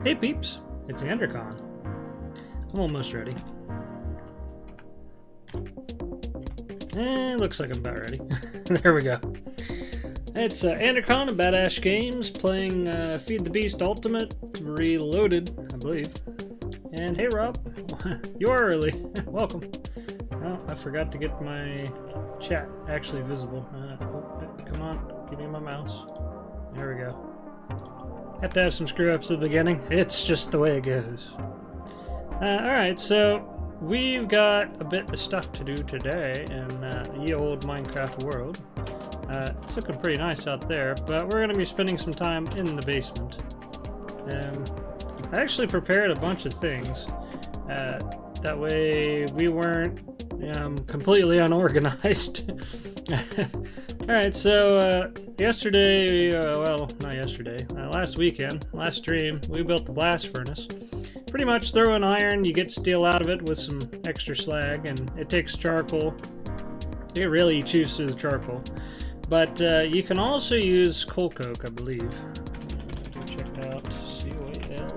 Hey peeps, it's Andercon. I'm almost ready. Looks like I'm about ready. There we go. It's Andercon of Badass Games playing Feed the Beast Ultimate Reloaded, I believe. And hey Rob, you are early. Welcome. Oh, I forgot to get my chat actually visible. Come on, give me my mouse. There we go. Have to have some screw ups at the beginning. It's just the way it goes. Alright, so we've got a bit of stuff to do today in the old Minecraft world. It's looking pretty nice out there, but we're going to be spending some time in the basement. I actually prepared a bunch of things. That way we weren't completely unorganized. Alright, so yesterday, well, not yesterday, last weekend, last stream, we built the blast furnace. Pretty much throw in iron, you get steel out of it with some extra slag, and it takes charcoal. It really chews through the charcoal. But you can also use coal coke, I believe. Check out C-O-A-L.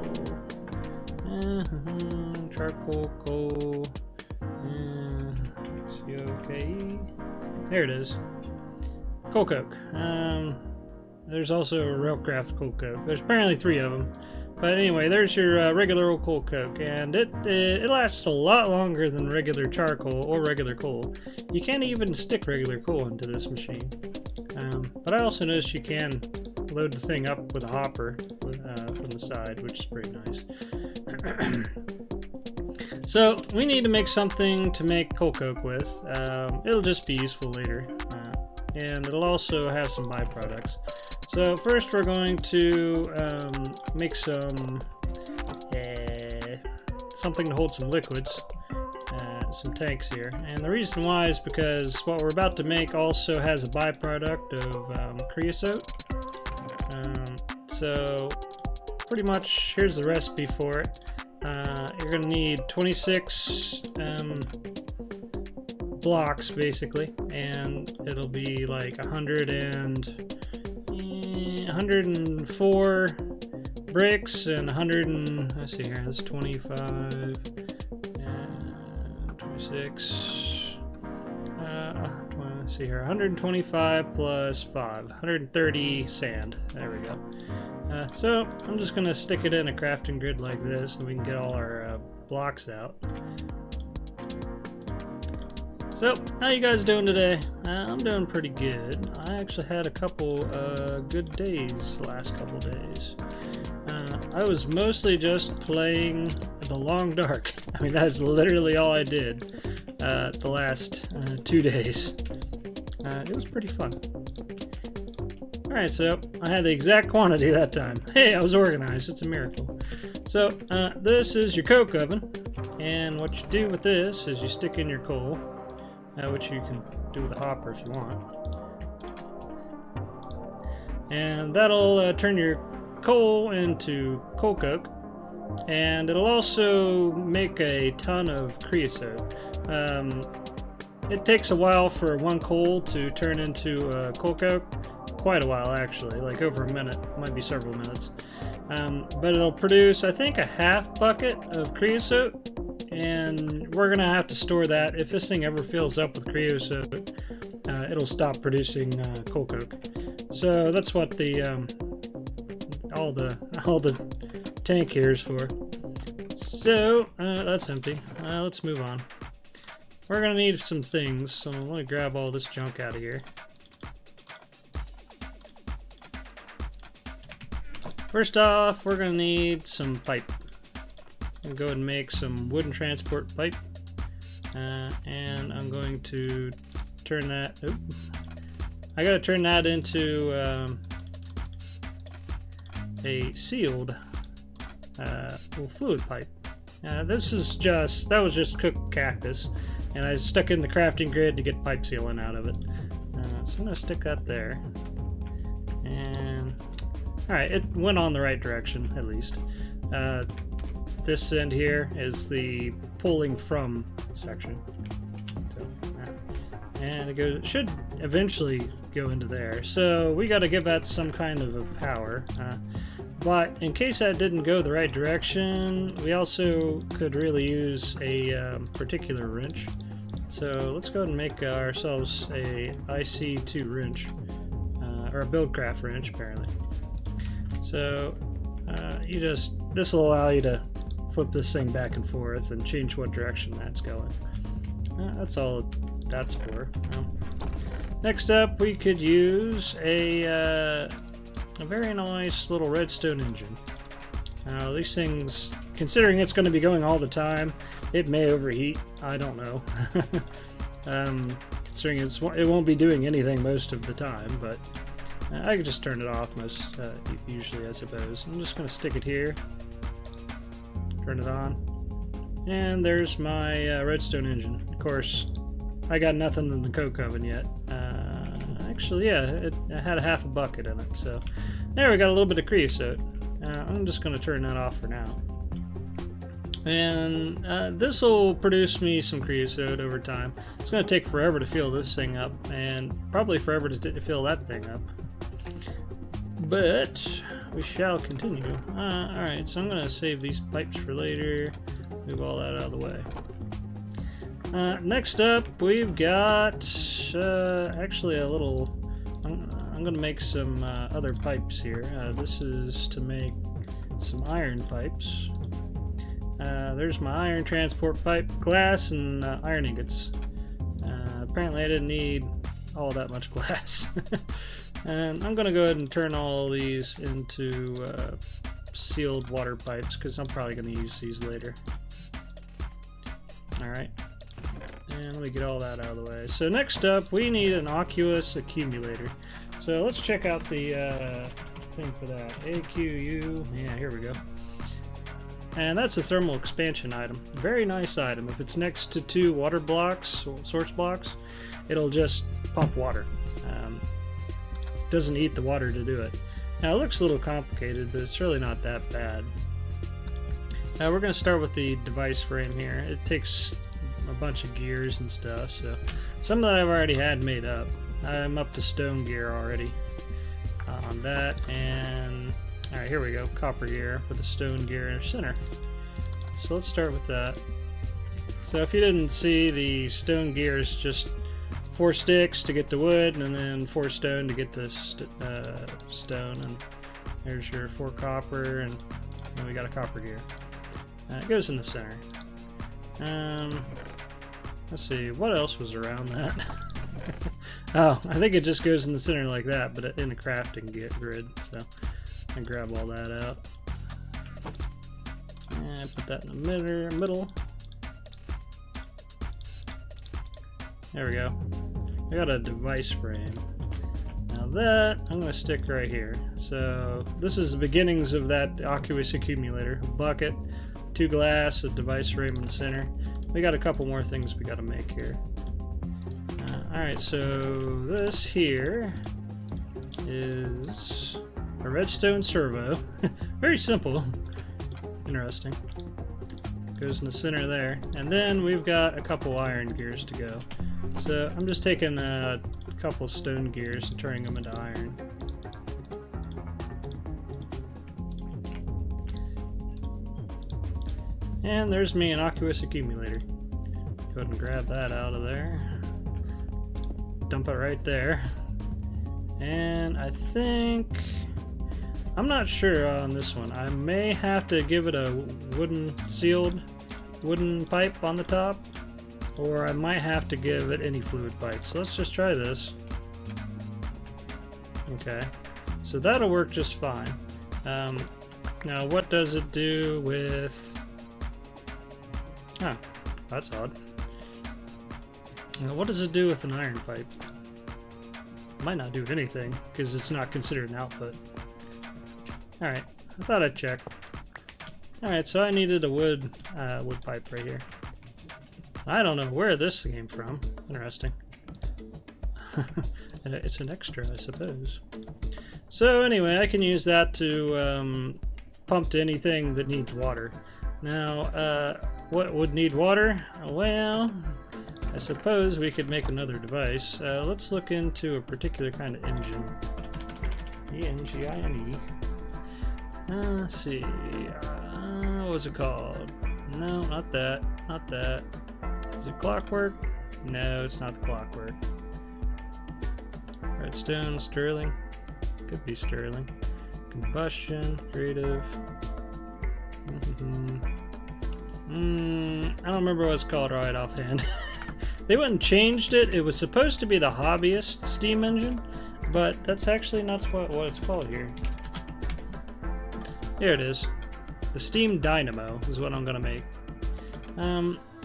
Charcoal, coal, C-O-K-E. There it is. Coal coke. There's also a Railcraft coal coke. There's apparently 3 of them. But anyway, there's your regular old coal coke, and it lasts a lot longer than regular charcoal or regular coal. You can't even stick regular coal into this machine. But I also noticed you can load the thing up with a hopper from the side, which is pretty nice. So we need to make something to make coal coke with. It'll just be useful later, and it'll also have some byproducts. So first we're going to make some something to hold some liquids, some tanks here. And the reason why is because what we're about to make also has a byproduct of creosote. So pretty much here's the recipe for it. You're going to need 26 blocks basically, and it'll be like 104 bricks and 100 and let's see here, that's 25 26 let's see here, 125 plus 5, 130 sand. There we go. So I'm just gonna stick it in a crafting grid like this and we can get all our blocks out. So, how you guys doing today? I'm doing pretty good. I actually had a couple good days the last couple days. I was mostly just playing the long dark. I mean, that's literally all I did the last 2 days. It was pretty fun. Alright, so I had the exact quantity that time. Hey, I was organized. It's a miracle. So, this is your coke oven. And what you do with this is you stick in your coal. Which you can do with a hopper if you want. And that'll turn your coal into coal coke. And it'll also make a ton of creosote. It takes a while for one coal to turn into coal coke. Quite a while actually, like over a minute, might be several minutes. But it'll produce, I think, a half bucket of creosote. And we're gonna have to store that. If this thing ever fills up with creosote, it'll stop producing coal coke. So that's what the all the tank here is for. So that's empty. Let's move on. We're gonna need some things, so I'm gonna grab all this junk out of here. First off, we're gonna need some pipe. I'm going to go ahead and make some wooden transport pipe, and I'm going to turn that. I got to turn that into a sealed fluid pipe. That was just cooked cactus, and I stuck in the crafting grid to get pipe sealing out of it. So I'm going to stick that there, and all right, it went on the right direction at least. This end here is the pulling from section. So, and it should eventually go into there. So we got to give that some kind of a power. But in case that didn't go the right direction, we also could really use a particular wrench. So let's go ahead and make ourselves a Ic2 wrench, or a Buildcraft wrench apparently. So this will allow you to flip this thing back and forth and change what direction that's going. That's all that's for. Next up, we could use a very nice little Redstone Engine. Now these things, considering it's going to be going all the time, it may overheat. I don't know. Considering it won't be doing anything most of the time, but I could just turn it off usually, I suppose. I'm just going to stick it here, turn it on, and there's my Redstone Engine. Of course, I got nothing in the coke oven yet. Actually, yeah, it had a half a bucket in it, so there we got a little bit of creosote. I'm just going to turn that off for now. And this will produce me some creosote over time. It's going to take forever to fill this thing up, and probably forever to fill that thing up. But we shall continue. Alright, so I'm going to save these pipes for later. Move all that out of the way. Next up, we've got actually a little... I'm going to make some other pipes here. This is to make some iron pipes. There's my iron transport pipe, glass, and iron ingots. Apparently I didn't need all that much glass. And I'm going to go ahead and turn all these into sealed water pipes, because I'm probably going to use these later. Alright. And let me get all that out of the way. So next up, we need an Oculus Accumulator. So let's check out the thing for that. AQU, yeah, here we go. And that's a thermal expansion item. Very nice item. If it's next to 2 water blocks, source blocks, it'll just pump water. Doesn't eat the water to do it. Now it looks a little complicated, but it's really not that bad. We're going to start with the device frame here. It takes a bunch of gears and stuff, so some that I've already had made up. I'm up to stone gear already on that, and alright, here we go, copper gear with a stone gear in the center. So let's start with that. So if you didn't see, the stone gear is just 4 sticks to get the wood, and then 4 stone to get the stone, and there's your 4 copper, and then we got a copper gear. It goes in the center. Let's see, what else was around that? Oh, I think it just goes in the center like that, but in the crafting grid, so I grab all that out. And put that in the middle. There we go. I got a device frame. Now that, I'm going to stick right here. So this is the beginnings of that Oculus Accumulator. A bucket, 2 glass, a device frame in the center. We got a couple more things we got to make here. Alright, so this here is a Redstone Servo. Very simple. Interesting. Goes in the center there. And then we've got a couple iron gears to go. So I'm just taking a couple stone gears and turning them into iron. And there's me, an Oculus Accumulator. Go ahead and grab that out of there. Dump it right there. And I think... I'm not sure on this one. I may have to give it a sealed wooden pipe on the top, or I might have to give it any fluid pipe. So let's just try this. Okay, so that'll work just fine. Now what does it do with... Huh, that's odd. Now what does it do with an iron pipe? It might not do anything, because it's not considered an output. Alright, I thought I'd check. Alright, so I needed a wood pipe right here. I don't know where this came from. Interesting. It's an extra, I suppose. So anyway, I can use that to pump to anything that needs water. Now, what would need water? Well, I suppose we could make another device. Let's look into a particular kind of engine. E-N-G-I-N-E. Let's see. What was it called? No, not that. Not that. Is it clockwork? No, it's not the clockwork. Redstone, sterling. Could be sterling. Combustion, creative. I don't remember what it's called right offhand. They went and changed it. It was supposed to be the hobbyist steam engine, but that's actually not what it's called here. Here it is. The steam dynamo is what I'm gonna make.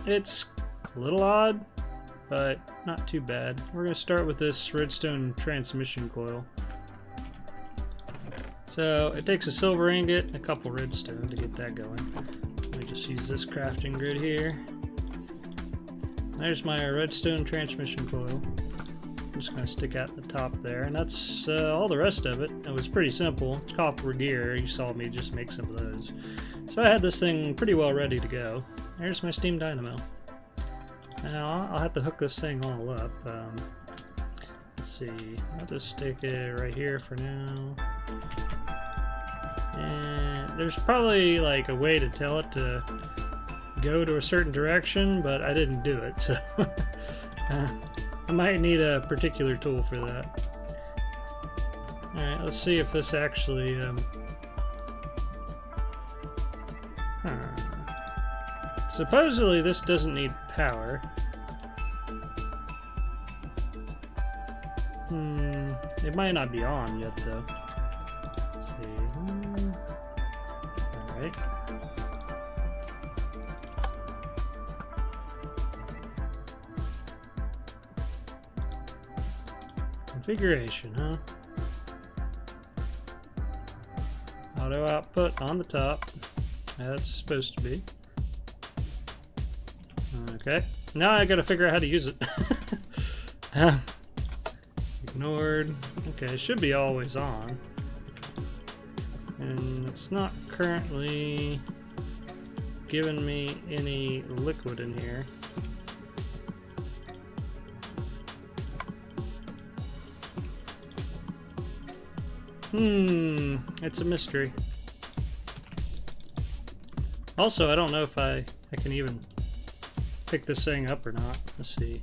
It's a little odd, but not too bad. We're gonna start with this redstone transmission coil. So it takes a silver ingot and a couple redstone to get that going. Let me just use this crafting grid here. There's my redstone transmission coil. I'm just going to stick out the top there, and that's all the rest of it. It was pretty simple. Copper gear, you saw me just make some of those. So I had this thing pretty well ready to go. There's my steam dynamo. Now I'll have to hook this thing all up. Let's see, I'll just stick it right here for now. And there's probably like a way to tell it to go to a certain direction, but I didn't do it, so I might need a particular tool for that. Alright, let's see if this actually supposedly this doesn't need power. It might not be on yet though. Let's see. Alright. Configuration, huh? Auto output on the top. That's supposed to be. Okay. Now I gotta figure out how to use it. Ignored. Okay, it should be always on. And it's not currently giving me any liquid in here. It's a mystery. Also, I don't know if I can even pick this thing up or not. Let's see.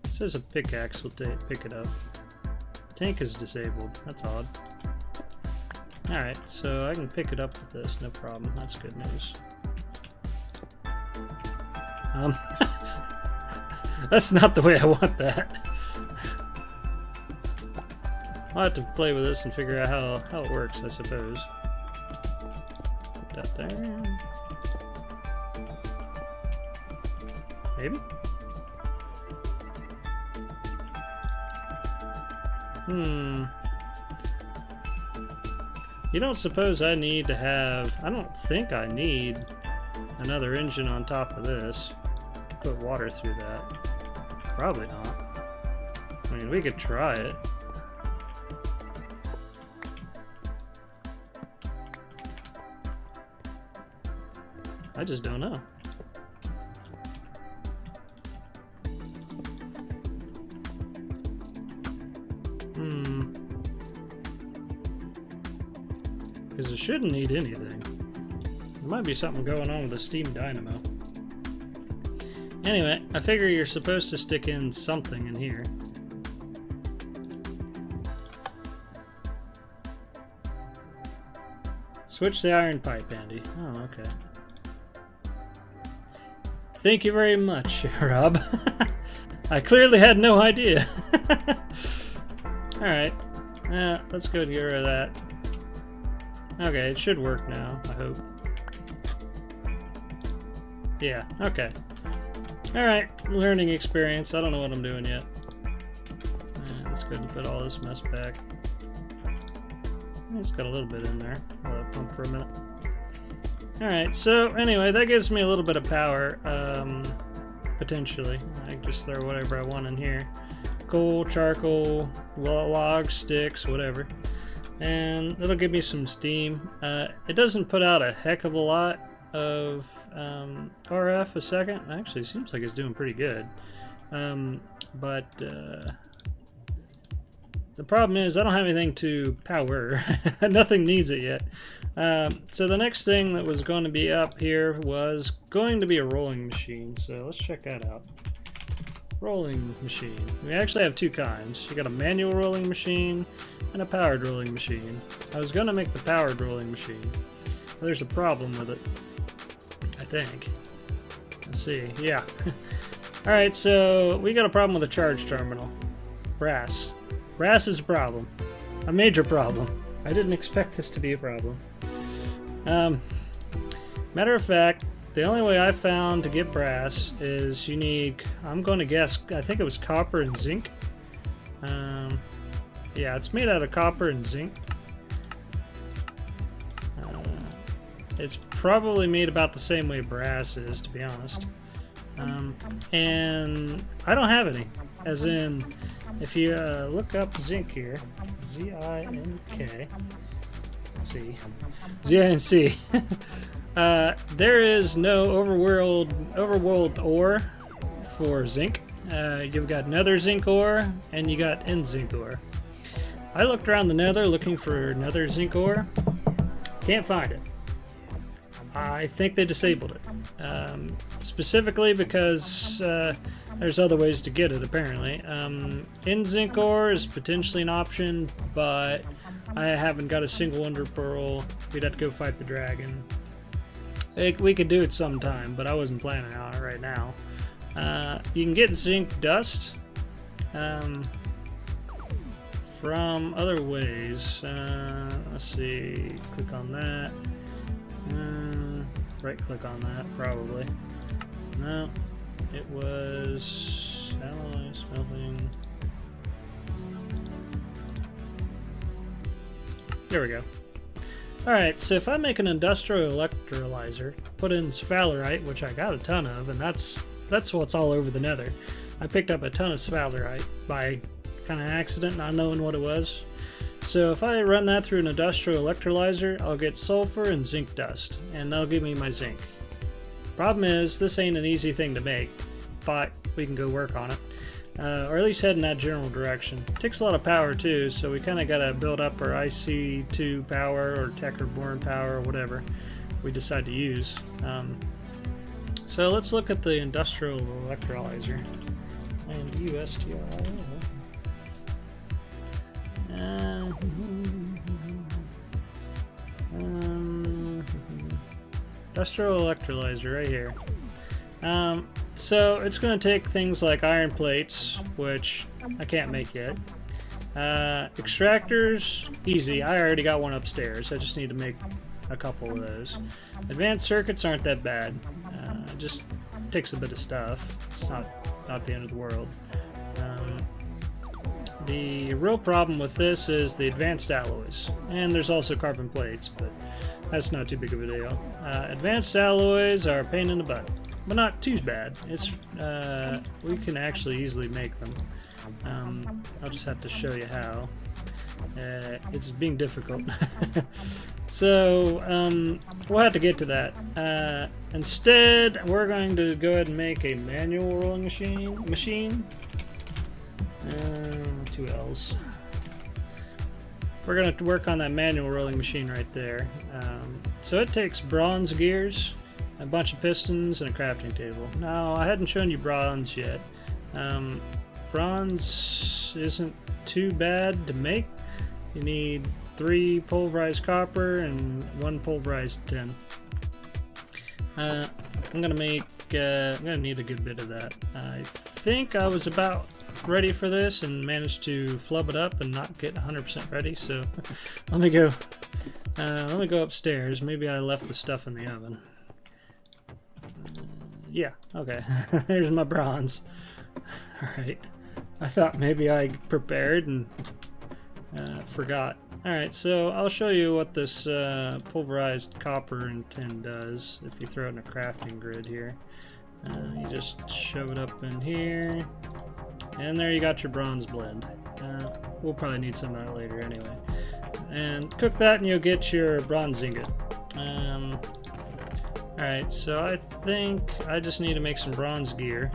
It says a pickaxe will pick it up. Tank is disabled. That's odd. Alright, so I can pick it up with this, no problem. That's good news. That's not the way I want that. I'll have to play with this and figure out how it works, I suppose. Put that there. Maybe? You don't suppose I need to have... I don't think I need another engine on top of this. Put water through that. Probably not. I mean, we could try it. I just don't know. Because it shouldn't need anything. There might be something going on with the steam dynamo. Anyway, I figure you're supposed to stick in something in here. Switch the iron pipe, Andy. Oh, okay. Thank you very much, Rob. I clearly had no idea. Alright. Let's go get rid of that. Okay, it should work now, I hope. Yeah, okay. Alright, learning experience. I don't know what I'm doing yet. Let's go ahead and put all this mess back. It's got a little bit in there. I'll let it pump for a minute. Alright, so anyway, that gives me a little bit of power, potentially. I can just throw whatever I want in here. Coal, charcoal, logs, sticks, whatever. And it'll give me some steam. It doesn't put out a heck of a lot of RF a second. Actually, it seems like it's doing pretty good. But the problem is I don't have anything to power. Nothing needs it yet. So the next thing that was going to be up here was going to be a rolling machine. So let's check that out. Rolling machine. We actually have two kinds. You got a manual rolling machine and a powered rolling machine. I was going to make the powered rolling machine. But there's a problem with it, I think. Let's see. Yeah. Alright, so we got a problem with the charge terminal. Brass. Brass is a problem. A major problem. I didn't expect this to be a problem. Matter of fact, the only way I found to get brass is you need, I'm going to guess, I think it was copper and zinc. Yeah, it's made out of copper and zinc. It's probably made about the same way brass is, to be honest. And I don't have any. As in, if you look up zinc here, Z-I-N-K, let's see, Z-I-N-C, there is no overworld ore for zinc. You've got nether zinc ore, and you got end zinc ore. I looked around the nether looking for nether zinc ore. Can't find it. I think they disabled it. Specifically because there's other ways to get it, apparently. End zinc ore is potentially an option, but I haven't got a single ender pearl. We'd have to go fight the dragon. We could do it sometime, but I wasn't planning on it right now. You can get zinc dust from other ways. Let's see, click on that. Right click on that, probably. No, it was alloy smelting. There we go. Alright, so if I make an industrial electrolyzer, put in sphalerite, which I got a ton of, and that's what's all over the nether. I picked up a ton of sphalerite by kind of accident, not knowing what it was. So if I run that through an industrial electrolyzer, I'll get sulfur and zinc dust, and that'll give me my zinc. Problem is, this ain't an easy thing to make, but we can go work on it. Or at least head in that general direction. It takes a lot of power too, so we kind of got to build up our Ic2 power or Tech or Born power or whatever we decide to use. So let's look at the industrial electrolyzer. And USTRL. Industrial electrolyzer right here. So it's going to take things like iron plates, which I can't make yet. Extractors, easy. I already got one upstairs. I just need to make a couple of those. Advanced circuits aren't that bad. It just takes a bit of stuff. It's not the end of the world. The real problem with this is the advanced alloys, and there's also carbon plates, but that's not too big of a deal. Advanced alloys are a pain in the butt, but not too bad. It's we can actually easily make them. I'll just have to show you how. It's being difficult. So we'll have to get to that. Instead, we're going to go ahead and make a manual rolling machine. Two L's. We're going to work on that manual rolling machine right there. So it takes bronze gears, a bunch of pistons, and a crafting table. Now, I hadn't shown you bronze yet. Bronze isn't too bad to make. You need 3 pulverized copper and 1 pulverized tin. I'm gonna need a good bit of that. I think I was about ready for this and managed to flub it up and not get 100% ready, so let me go upstairs. Maybe I left the stuff in the oven. Yeah, okay. There's my bronze. Alright. I thought maybe I prepared and forgot. Alright, so I'll show you what this pulverized copper and tin does if you throw it in a crafting grid here. You just shove it up in here, and there you got your bronze blend. We'll probably need some of that later anyway. And cook that and you'll get your bronze ingot. Alright, so I think I just need to make some bronze gear.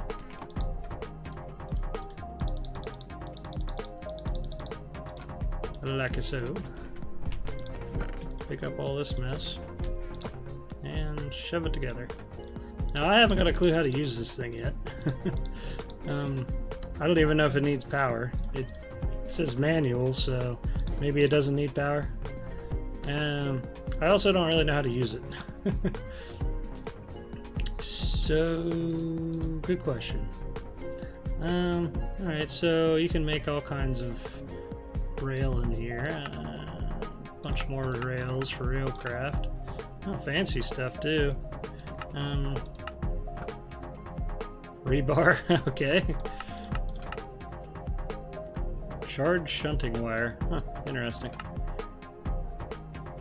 Like so. pick up all this mess and shove it together. Now I haven't got a clue how to use this thing yet. I don't even know if it needs power. It says manual, so maybe it doesn't need power. I also don't really know how to use it. So, good question. Alright, so you can make all kinds of rail in here. A bunch more rails for Railcraft. Oh, fancy stuff too. Rebar, okay. Charge shunting wire. Huh, interesting.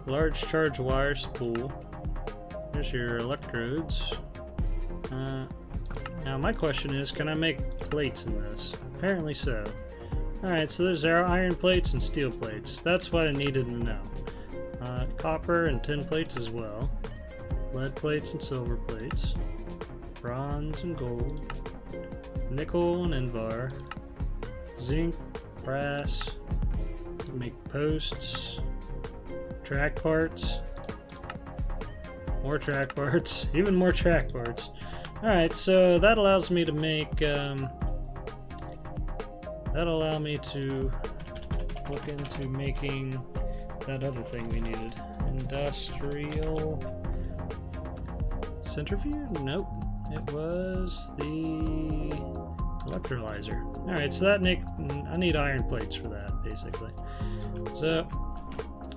Large charge wire spool. There's your electrodes. Now my question is, can I make plates in this? Apparently so. Alright, so there's iron plates and steel plates. That's what I needed to know. Copper and tin plates as well. Lead plates and silver plates. Bronze and gold. Nickel and invar. Zinc, brass. To make posts. Track parts. More track parts. Even more track parts. Alright, so that allows me to make, that'll allow me to look into making that other thing we needed. Industrial centrifuge? Nope. It was the electrolyzer. Alright, so that I need iron plates for that, basically. So,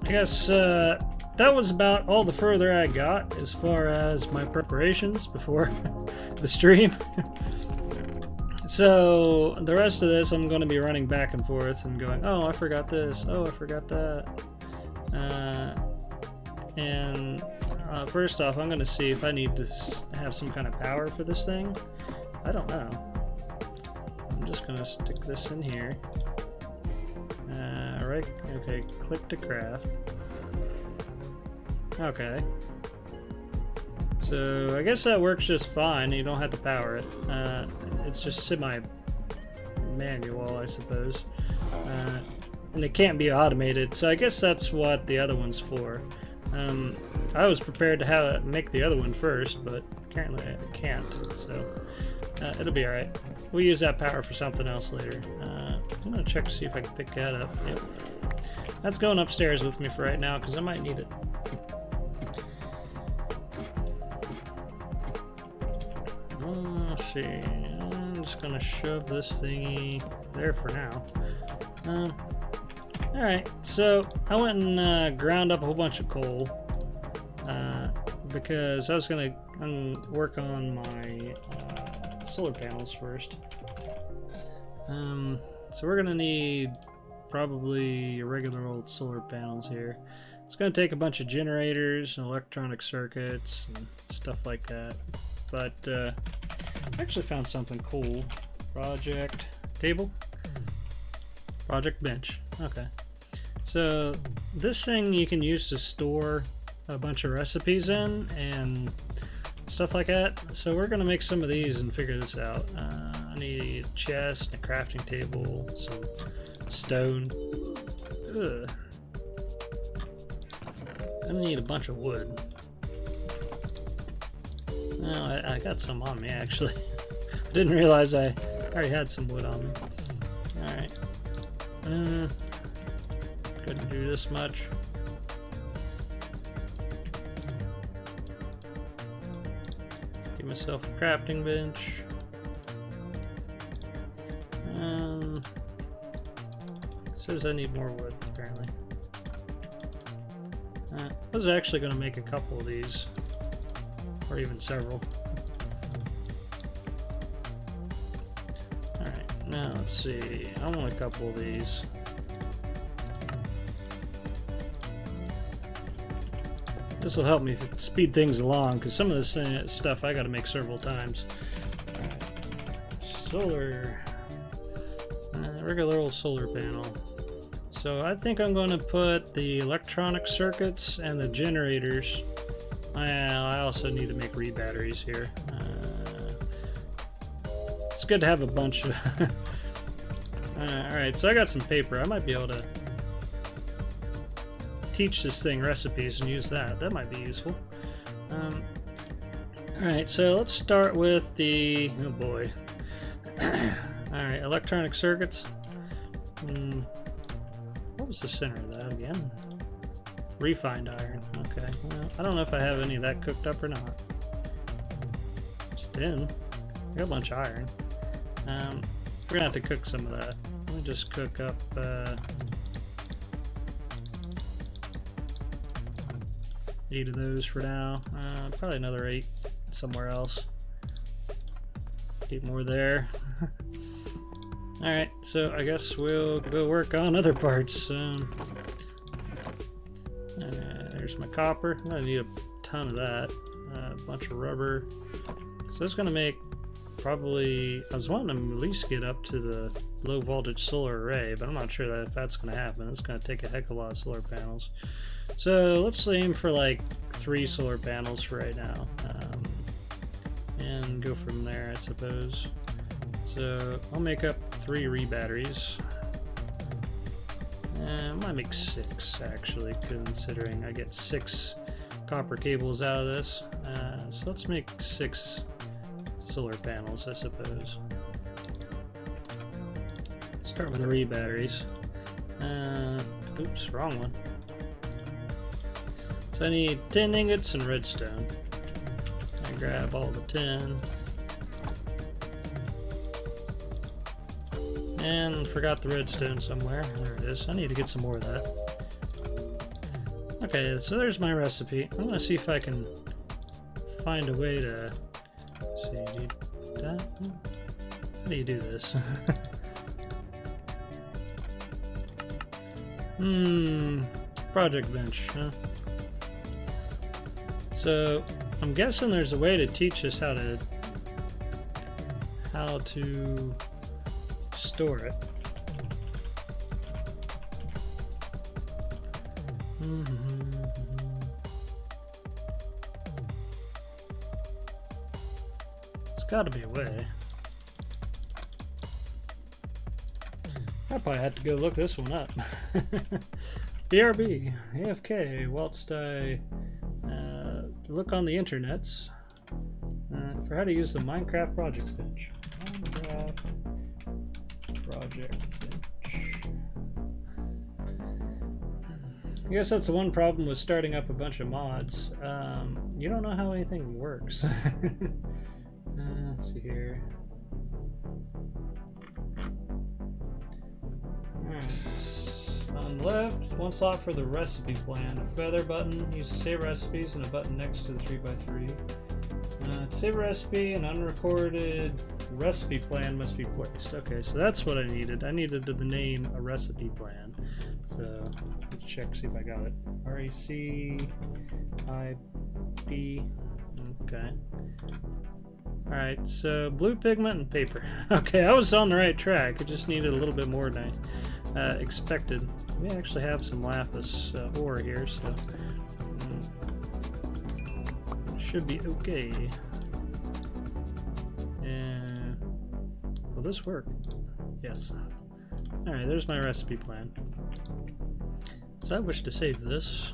I guess, that was about all the further I got as far as my preparations before the stream. So the rest of this I'm going to be running back and forth and going, oh, I forgot this, oh, I forgot that. First off, I'm going to see if I need to have some kind of power for this thing. I don't know. I'm just going to stick this in here. Right, okay, click to craft. Okay. So I guess that works just fine. You don't have to power it. It's just semi-manual, I suppose. And it can't be automated, so I guess that's what the other one's for. I was prepared to have it make the other one first, but apparently I can't, so it'll be alright. We'll use that power for something else later. I'm gonna check to see if I can pick that up. Yep. That's going upstairs with me for right now, because I might need it. Let's see. I'm just gonna shove this thingy there for now. Alright, so I went and ground up a whole bunch of coal because I was gonna work on my solar panels first. So we're gonna need probably regular old solar panels here. It's gonna take a bunch of generators and electronic circuits and stuff like that. But I actually found something cool. Project table? Project bench. Okay. So this thing you can use to store a bunch of recipes in and stuff like that. So we're gonna make some of these and figure this out. I need a chest, a crafting table, some stone. Ugh. I need a bunch of wood. No, I got some on me actually. I didn't realize I already had some wood on me. Alright. Couldn't do this much. Give myself a crafting bench. It says I need more wood apparently. I was actually going to make a couple of these. Or even several. Alright, now let's see. I want a couple of these. This will help me speed things along, because some of this stuff I gotta make several times. Alright. Solar. Regular old solar panel. So I think I'm going to put the electronic circuits and the generators. I also need to make re-batteries here. It's good to have a bunch of... Alright, so I got some paper. I might be able to teach this thing recipes and use that. That might be useful. Alright, so let's start with the... oh boy. Alright, electronic circuits. What was the center of that again? Refined iron. Okay, well, I don't know if I have any of that cooked up or not. It's tin. I got a bunch of iron. We're gonna have to cook some of that. Let me just cook up 8 of those for now. Probably another 8 somewhere else. 8 more there. Alright, so I guess we'll go work on other parts. There's my copper. I'm gonna need a ton of that. A bunch of rubber. So it's gonna make probably... I was wanting to at least get up to the low voltage solar array, but I'm not sure that if that's gonna happen. It's gonna take a heck of a lot of solar panels. So let's aim for like 3 solar panels for right now. And go from there, I suppose. So I'll make up 3 re-batteries. I might make 6 actually, considering I get 6 copper cables out of this. So let's make 6 solar panels, I suppose. Start with the re-batteries. Oops, wrong one. So I need 10 ingots and redstone. I grab all the 10. And forgot the redstone somewhere. There it is. I need to get some more of that. Okay, so there's my recipe. I'm gonna see if I can find a way to... let's see, do that? How do you do this? Project bench, huh? So I'm guessing there's a way to teach us how to store it. There's got to be a way. I probably had to go look this one up. BRB, AFK, whilst I look on the internets for how to use the Minecraft project bench. Minecraft project bench. I guess that's the one problem with starting up a bunch of mods. You don't know how anything works. Let's see here. Alright. On the left, one slot for the recipe plan. A feather button, use to save recipes, and a button next to the 3x3. To save a recipe, an unrecorded recipe plan must be placed. Okay, so that's what I needed. I needed to name a recipe plan. So let's check, see if I got it. RECIP. Okay. Alright, so blue pigment and paper. Okay, I was on the right track. I just needed a little bit more than I expected. We actually have some lapis ore here, so should be okay. And will this work? Yes. Alright, there's my recipe plan. So I wish to save this.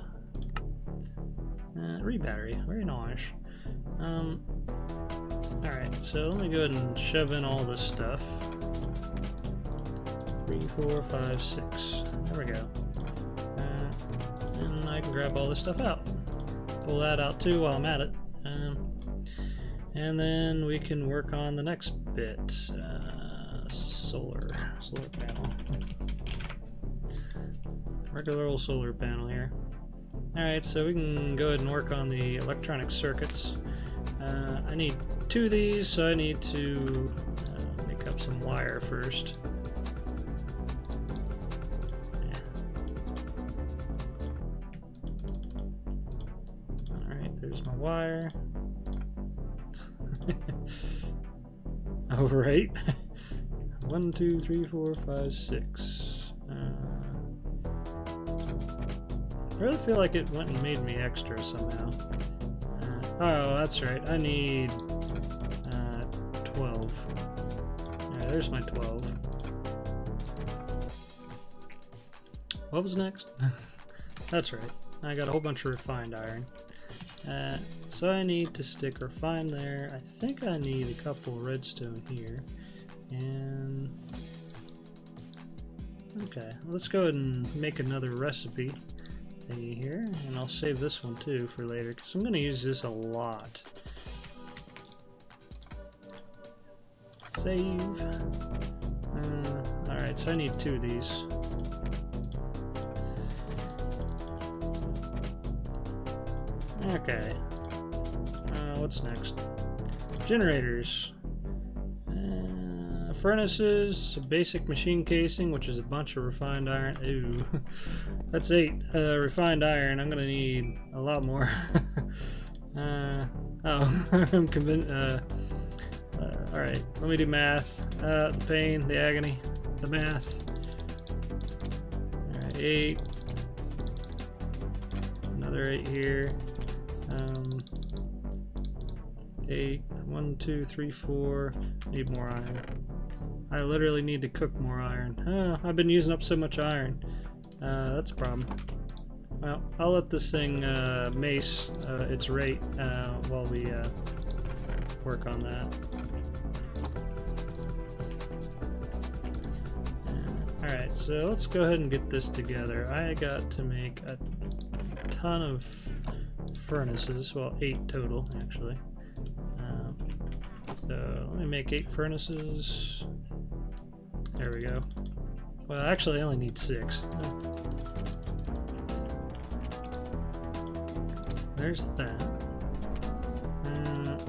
Re-battery, very nice. Alright, so let me go ahead and shove in all this stuff. 3, 4, 5, 6. There we go. And I can grab all this stuff out. Pull that out too while I'm at it. And then we can work on the next bit. Solar panel. Regular old solar panel here. Alright, so we can go ahead and work on the electronic circuits. I need 2 of these, so I need to make up some wire first. Alright, there's my wire. Alright. 1, 2, 3, 4, 5, 6. I really feel like it went and made me extra somehow. Oh, that's right. I need 12. Alright, there's my 12. What was next? That's right. I got a whole bunch of refined iron. So I need to stick refined there. I think I need a couple redstone here. And okay, let's go ahead and make another recipe thingy here, and I'll save this one too for later because I'm going to use this a lot. Save. Alright, so I need 2 of these. Okay. What's next? Generators. Furnaces, a basic machine casing, which is a bunch of refined iron. Ooh, that's 8 refined iron. I'm gonna need a lot more. I'm convinced. Alright, let me do math. The pain, the agony, the math. Alright, 8. Another 8 here. 8. 1, 2, 3, 4. Need more iron. I literally need to cook more iron. Oh, I've been using up so much iron. That's a problem. Well, I'll let this thing mace its rate while we work on that. Alright, so let's go ahead and get this together. I got to make a ton of furnaces. Well, 8 total, actually. So let me make 8 furnaces. There we go. Well, actually, I only need 6. There's that.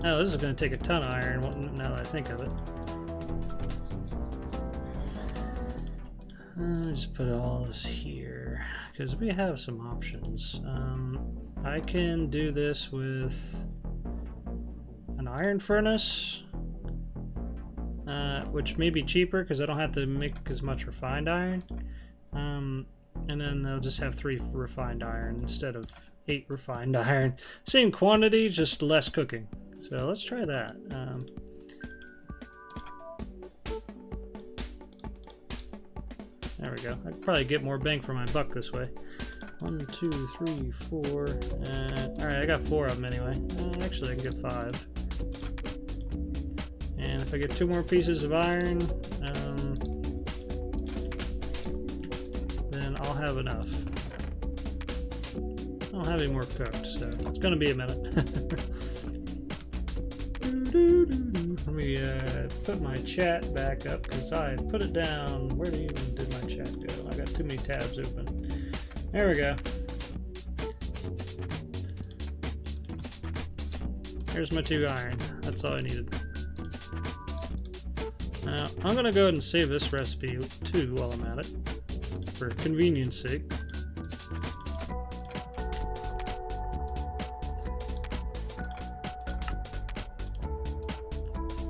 Oh, this is going to take a ton of iron now that I think of it. Just put all this here because we have some options. I can do this with an iron furnace, which may be cheaper because I don't have to make as much refined iron. And then they'll just have 3 refined iron instead of 8 refined iron. Same quantity, just less cooking. So let's try that. There we go. I could probably get more bang for my buck this way. 1, 2, 3, 4. Alright, I got 4 of them anyway. Actually, I can get 5. And if I get 2 more pieces of iron, then I'll have enough. I don't have any more cooked, so it's gonna be a minute. Let me put my chat back up because I put it down. Where did my chat go? I got too many tabs open. There we go. Here's my 2 iron. That's all I needed. Now, I'm going to go ahead and save this recipe too while I'm at it, for convenience sake.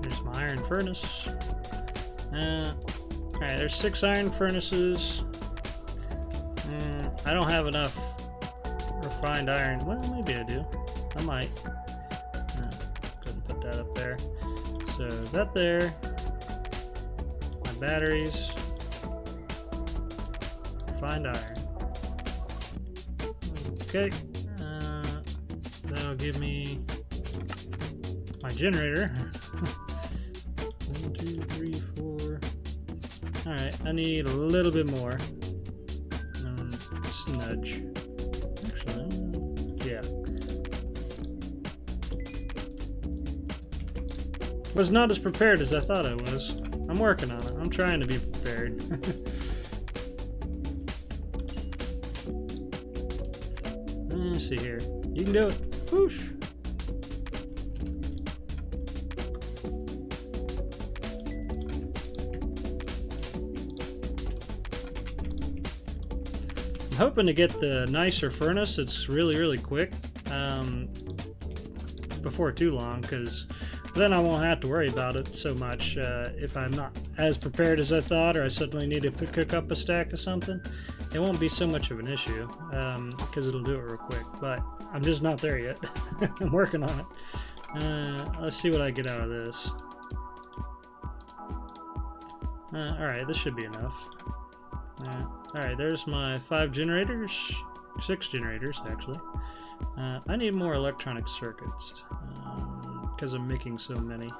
There's my iron furnace. Alright, there's 6 iron furnaces. I don't have enough refined iron. Well, maybe I do. I might. Couldn't put that up there. So, that there. Batteries, refined iron. Okay, that'll give me my generator. 1, 2, 3, 4. Alright, I need a little bit more. Just nudge. Actually, yeah. Was not as prepared as I thought I was. I'm working on it. I'm trying to be prepared. Let's see here. You can do it. Whoosh. I'm hoping to get the nicer furnace. It's really quick before too long, because then I won't have to worry about it so much if I'm not as prepared as I thought, or I suddenly need to cook up a stack of something. It won't be so much of an issue because it'll do it real quick, but I'm just not there yet. I'm working on it. Let's see what I get out of this. Alright, this should be enough. Alright, there's my 5 generators. 6 generators actually. I need more electronic circuits because I'm making so many.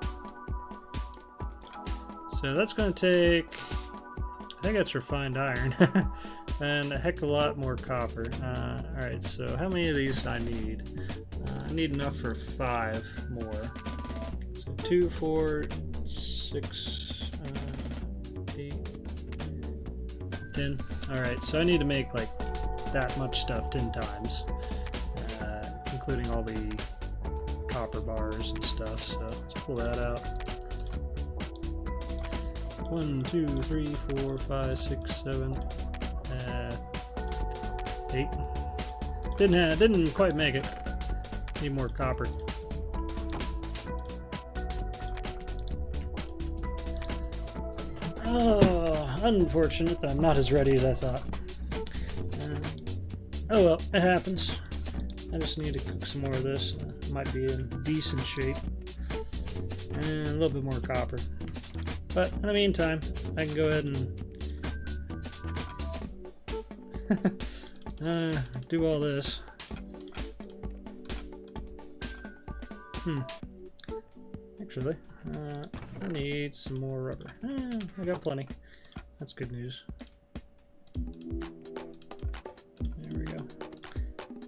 So that's going to take, I think that's refined iron, and a heck of a lot more copper. Alright, so how many of these do I need? I need enough for 5 more. So 2, 4, 6, 8, 10. Alright, so I need to make like that much stuff 10 times, including all the copper bars and stuff. So let's pull that out. 1, 2, 3, 4, 5, 6, 7, 8. Didn't quite make it. Need more copper. Oh, unfortunate that I'm not as ready as I thought. Oh well, it happens. I just need to cook some more of this. Might be in decent shape. And a little bit more copper. But in the meantime, I can go ahead and do all this. Actually, I need some more rubber. I got plenty. That's good news. There we go.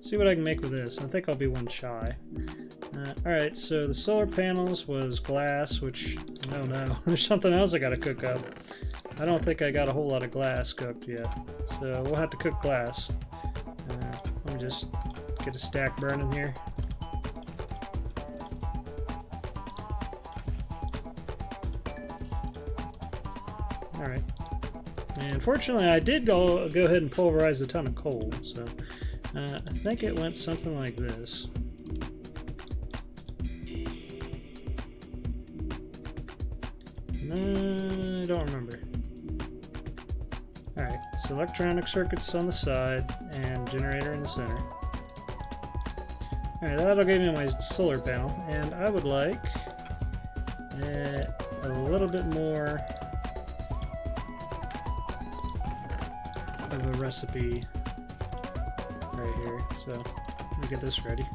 See what I can make with this. I think I'll be one shy. Alright, so the solar panels was glass, which, oh no, there's something else I gotta cook up. I don't think I got a whole lot of glass cooked yet, so we'll have to cook glass. Let me just get a stack burning here. Alright, and fortunately I did go ahead and pulverize a ton of coal, so I think it went something like this. I don't remember. Alright, so electronic circuits on the side and generator in the center. Alright, that'll give me my solar panel, and I would like a little bit more of a recipe right here. So let me get this ready.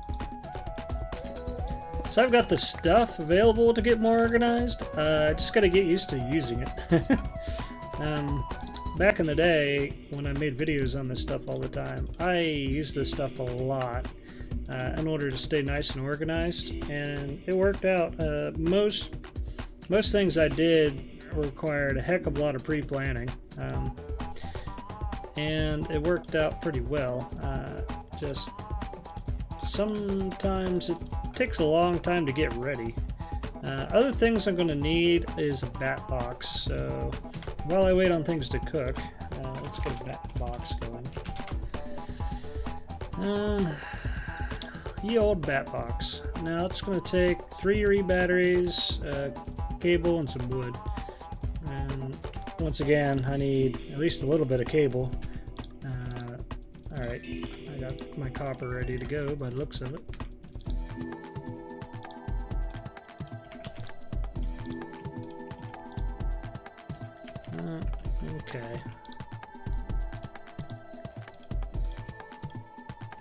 So I've got the stuff available to get more organized. I just got to get used to using it. Back in the day, when I made videos on this stuff all the time, I used this stuff a lot in order to stay nice and organized, and it worked out. Most things I did required a heck of a lot of pre-planning, and it worked out pretty well. Just sometimes it takes a long time to get ready. Other things I'm going to need is a bat box, so while I wait on things to cook, let's get a bat box going. Ye old bat box. Now it's going to take 3 batteries, cable, and some wood. And once again, I need at least a little bit of cable. Alright, I got my copper ready to go by the looks of it. Okay.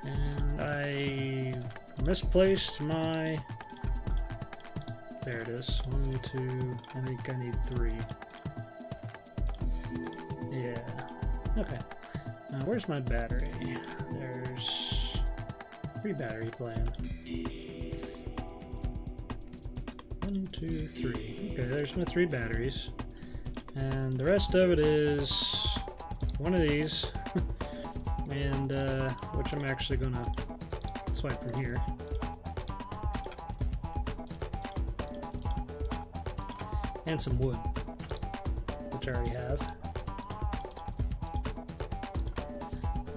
And I misplaced my... There it is. 1, 2, I think I need 3. Yeah. Okay. Where's my battery? There's 3 battery plan. 1, 2, 3. Okay, there's my 3 batteries. And the rest of it is one of these, and which I'm actually gonna swipe from here. And some wood, which I already have.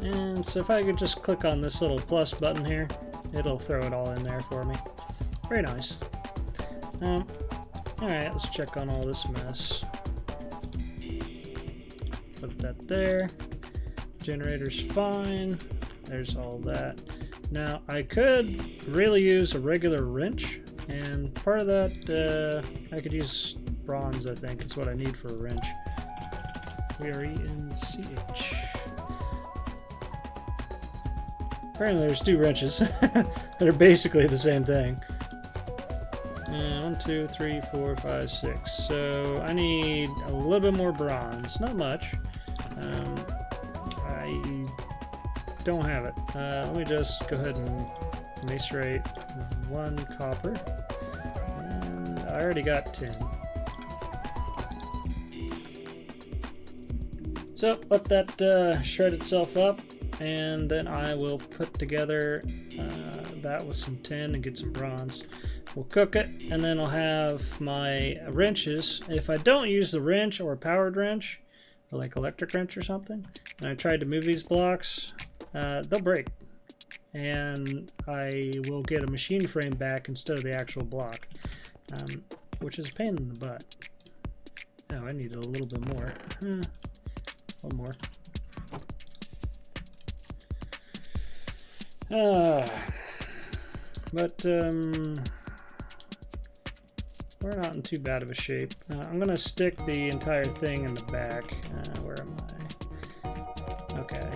And so if I could just click on this little plus button here, it'll throw it all in there for me. Very nice. Alright, let's check on all this mess. Put that there. Generator's fine. There's all that. Now, I could really use a regular wrench, and part of that, I could use bronze, I think, is what I need for a wrench. WRENCH. Apparently there's 2 wrenches that are basically the same thing. 1, 2, 3, 4, 5, 6. So I need a little bit more bronze. Not much. I don't have it. Let me just go ahead and macerate 1 copper. And I already got 10. So let that shred itself up, and then I will put together that with some tin and get some bronze. We'll cook it, and then I'll have my wrenches. If I don't use the wrench or a powered wrench, or like electric wrench or something, and I tried to move these blocks, they'll break. And I will get a machine frame back instead of the actual block, which is a pain in the butt. Oh, I need a little bit more. One more. But we're not in too bad of a shape. I'm gonna stick the entire thing in the back. Where am I? Okay.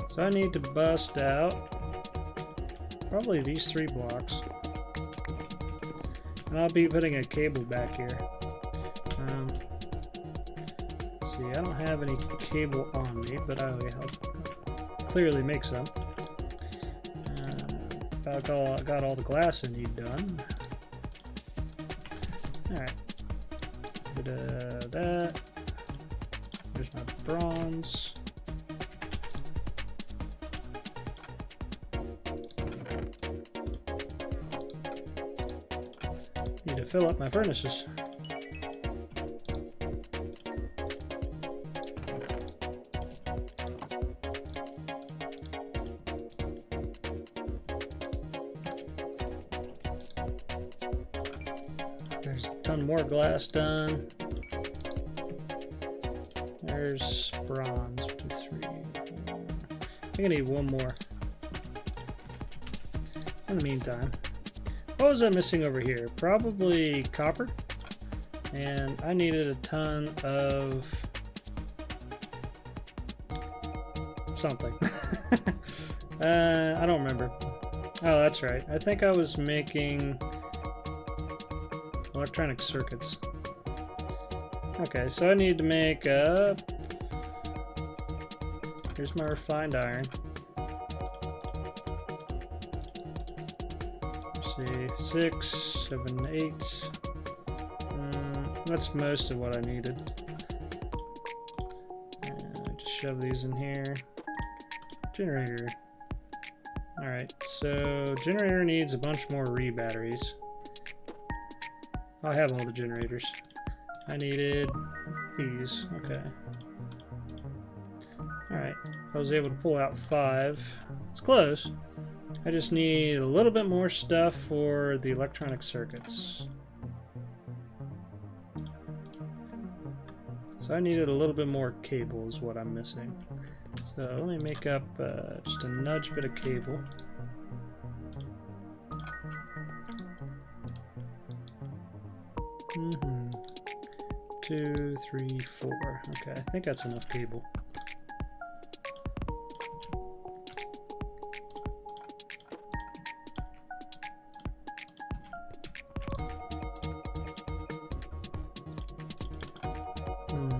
So I need to bust out probably these 3 blocks. And I'll be putting a cable back here. See, I don't have any cable on me, but I'll clearly make some. Got all the glass I need done. Alright. That. There's my bronze. Need to fill up my furnaces. There's a ton more glass done. There's bronze. 1, 2, 3, 4. I think I need 1 more. In the meantime, what was I missing over here? Probably copper. And I needed a ton of something. I don't remember. Oh, that's right. I think I was making electronic circuits. Okay, so I need to make here's my refined iron. Let's see, 6, 7, 8. That's most of what I needed. Just shove these in here. Generator. Alright, so generator needs a bunch more re-batteries. I have all the generators. I needed these. Okay. Alright, I was able to pull out 5. It's close. I just need a little bit more stuff for the electronic circuits. So I needed a little bit more cable is what I'm missing. So let me make up just a nudge bit of cable. Mm-hmm. 2, 3, 4. Okay, I think that's enough cable.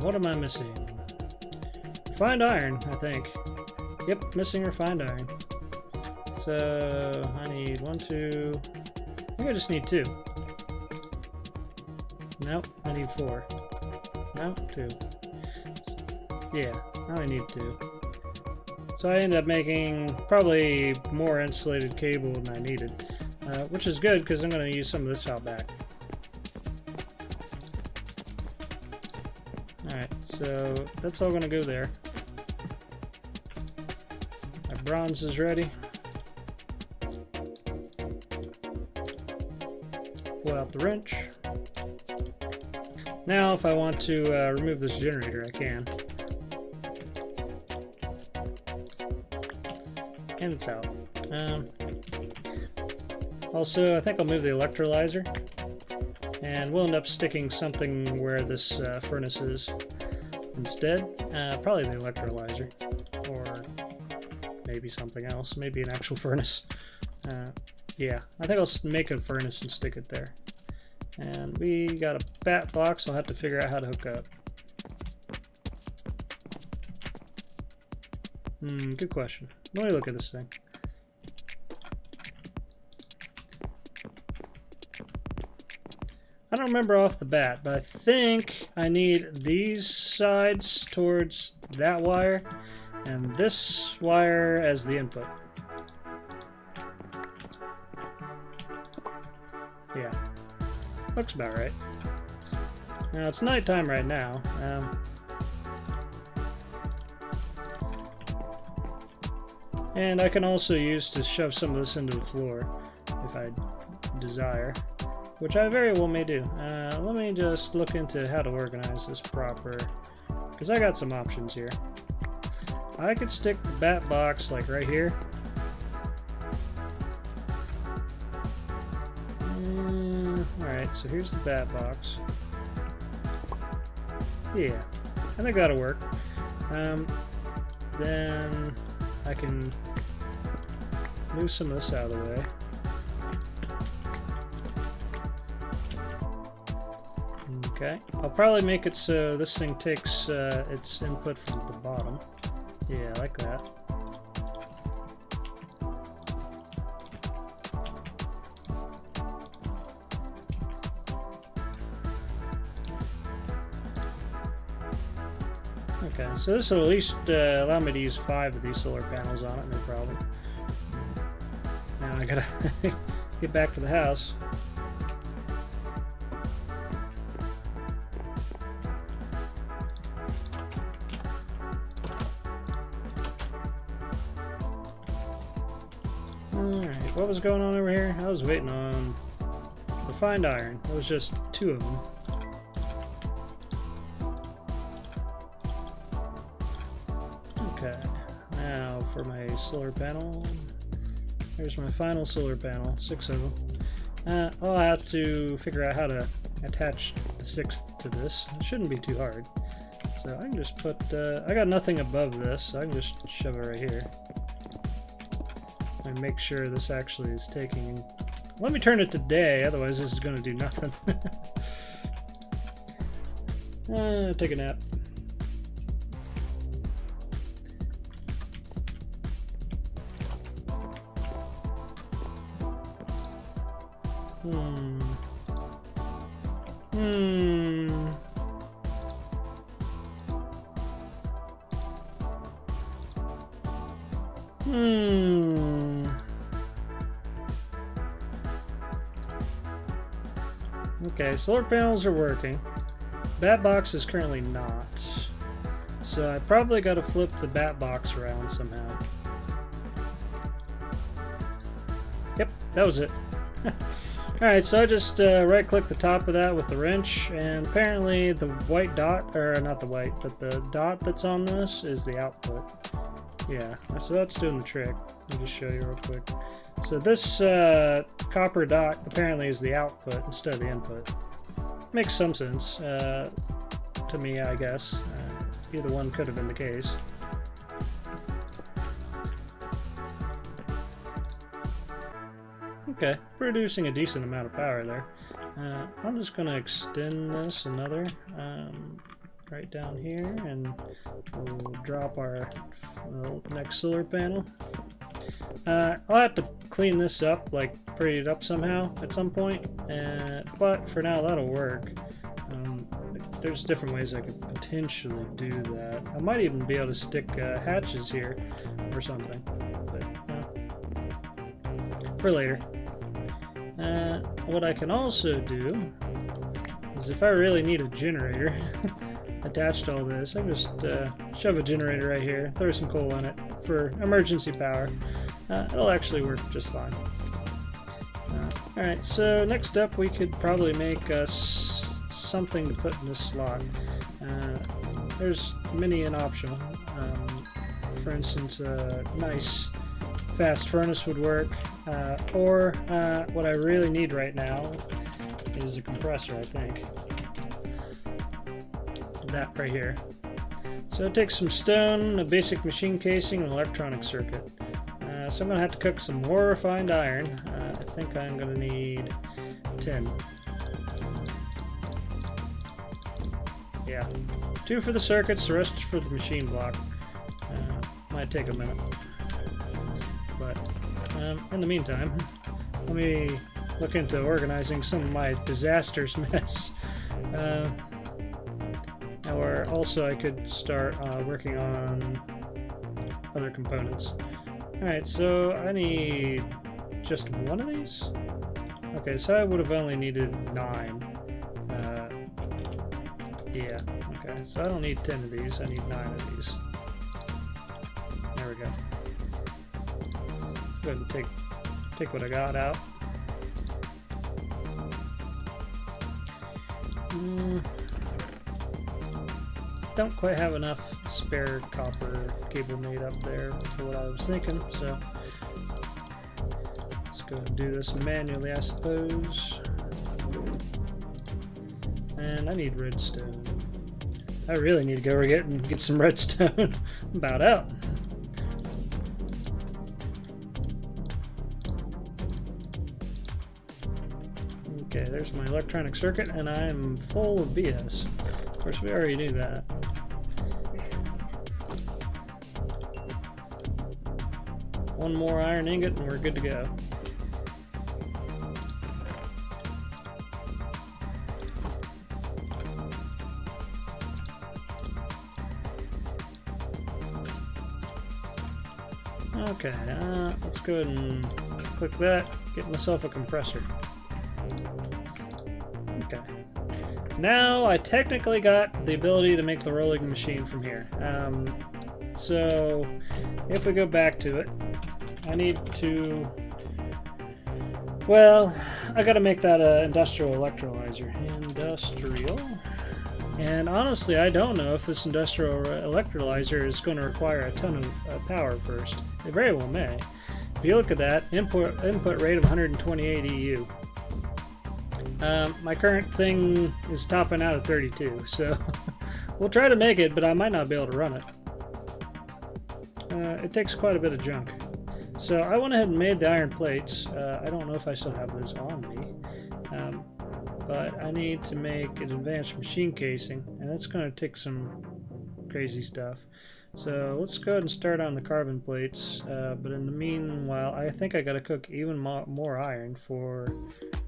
What am I missing? Refined iron, I think. Yep, missing refined iron. So I need 1, 2. I think I just need 2. Nope, I need 4. Nope, 2. Yeah, I only need 2. So I ended up making probably more insulated cable than I needed, which is good because I'm going to use some of this out back. Alright, so that's all going to go there. My bronze is ready. Pull out the wrench. Now if I want to remove this generator, I can. And it's out. Also, I think I'll move the electrolyzer. And we'll end up sticking something where this furnace is. instead. Probably the electrolyzer, or maybe something else, maybe an actual furnace. Yeah, I think I'll make a furnace and stick it there. And we got a bat box I'll have to figure out how to hook up. Good question. Let me look at this thing. I don't remember off the bat, but I think I need these sides towards that wire and this wire as the input. Yeah, looks about right. Now it's nighttime right now. And I can also use to shove some of this into the floor if I desire, which I very well may do. Let me just look into how to organize this proper, because I got some options here. I could stick the bat box like right here. Alright, so here's the bat box. Yeah, I think that'll work. Then I can move some of this out of the way. Okay, I'll probably make it so this thing takes its input from the bottom. Yeah, like that. Okay, so this will at least allow me to use 5 of these solar panels on it, no problem. Now I gotta get back to the house. Alright, what was going on over here? I was waiting on refined iron. It was just 2 of them. Okay, now for my solar panel. Here's my final solar panel, 6 of them. I'll have to figure out how to attach the 6th to this. It shouldn't be too hard. So I can just put, I got nothing above this, so I can just shove it right here. And make sure this actually is taking... Let me turn it to day, otherwise this is going to do nothing. Take a nap. Okay, solar panels are working. Bat box is currently not. So I probably got to flip the bat box around somehow. Yep, that was it. Alright, so I just right-click the top of that with the wrench, and apparently the white dot, or not the white, but the dot that's on this is the output. Yeah, so that's doing the trick. Let me just show you real quick. So this copper dot apparently is the output instead of the input. Makes some sense to me, I guess. Either one could have been the case. Okay, producing a decent amount of power there. I'm just going to extend this another right down here, and we'll drop our next solar panel. I'll have to clean this up, like pretty it up somehow at some point, but for now that'll work. There's different ways I could potentially do that. I might even be able to stick hatches here or something, but for later. What I can also do is, if I really need a generator attached to all this, I can just shove a generator right here, throw some coal in it for emergency power. It'll actually work just fine. Alright, so next up we could probably make us something to put in this slot. There's many an optional. For instance, a nice fast furnace would work, or what I really need right now is a compressor, I think. That right here. So it takes some stone, a basic machine casing, and an electronic circuit. So I'm going to have to cook some more refined iron. I think I'm going to need 10. Yeah. 2 for the circuits, the rest is for the machine block. Might take a minute. But in the meantime, let me look into organizing some of my disastrous mess. Or also I could start working on other components. Alright, so I need just one of these? Okay, so I would have only needed 9. Yeah, okay, so I don't need 10 of these, I need 9 of these. There we go. Go ahead and take what I got out. Don't quite have enough spare copper cable made up there for what I was thinking, so let's go and do this manually, I suppose. And I need redstone. I really need to go and get some redstone. I'm about out. Okay, there's my electronic circuit, and I'm full of BS. Of course, we already knew that. One more iron ingot and we're good to go. Okay, let's go ahead and click that, get myself a compressor. Okay. Now I technically got the ability to make the rolling machine from here. So if we go back to it, I need to, well, I gotta make that industrial electrolyzer. Industrial. And honestly, I don't know if this industrial electrolyzer is going to require a ton of power first. It very well may. If you look at that, input rate of 128 EU. My current thing is topping out at 32, so we'll try to make it, but I might not be able to run it. It takes quite a bit of junk. So I went ahead and made the iron plates. I don't know if I still have those on me. But I need to make an advanced machine casing, and that's going to take some crazy stuff. So let's go ahead and start on the carbon plates, but in the meanwhile I think I got to cook even more iron for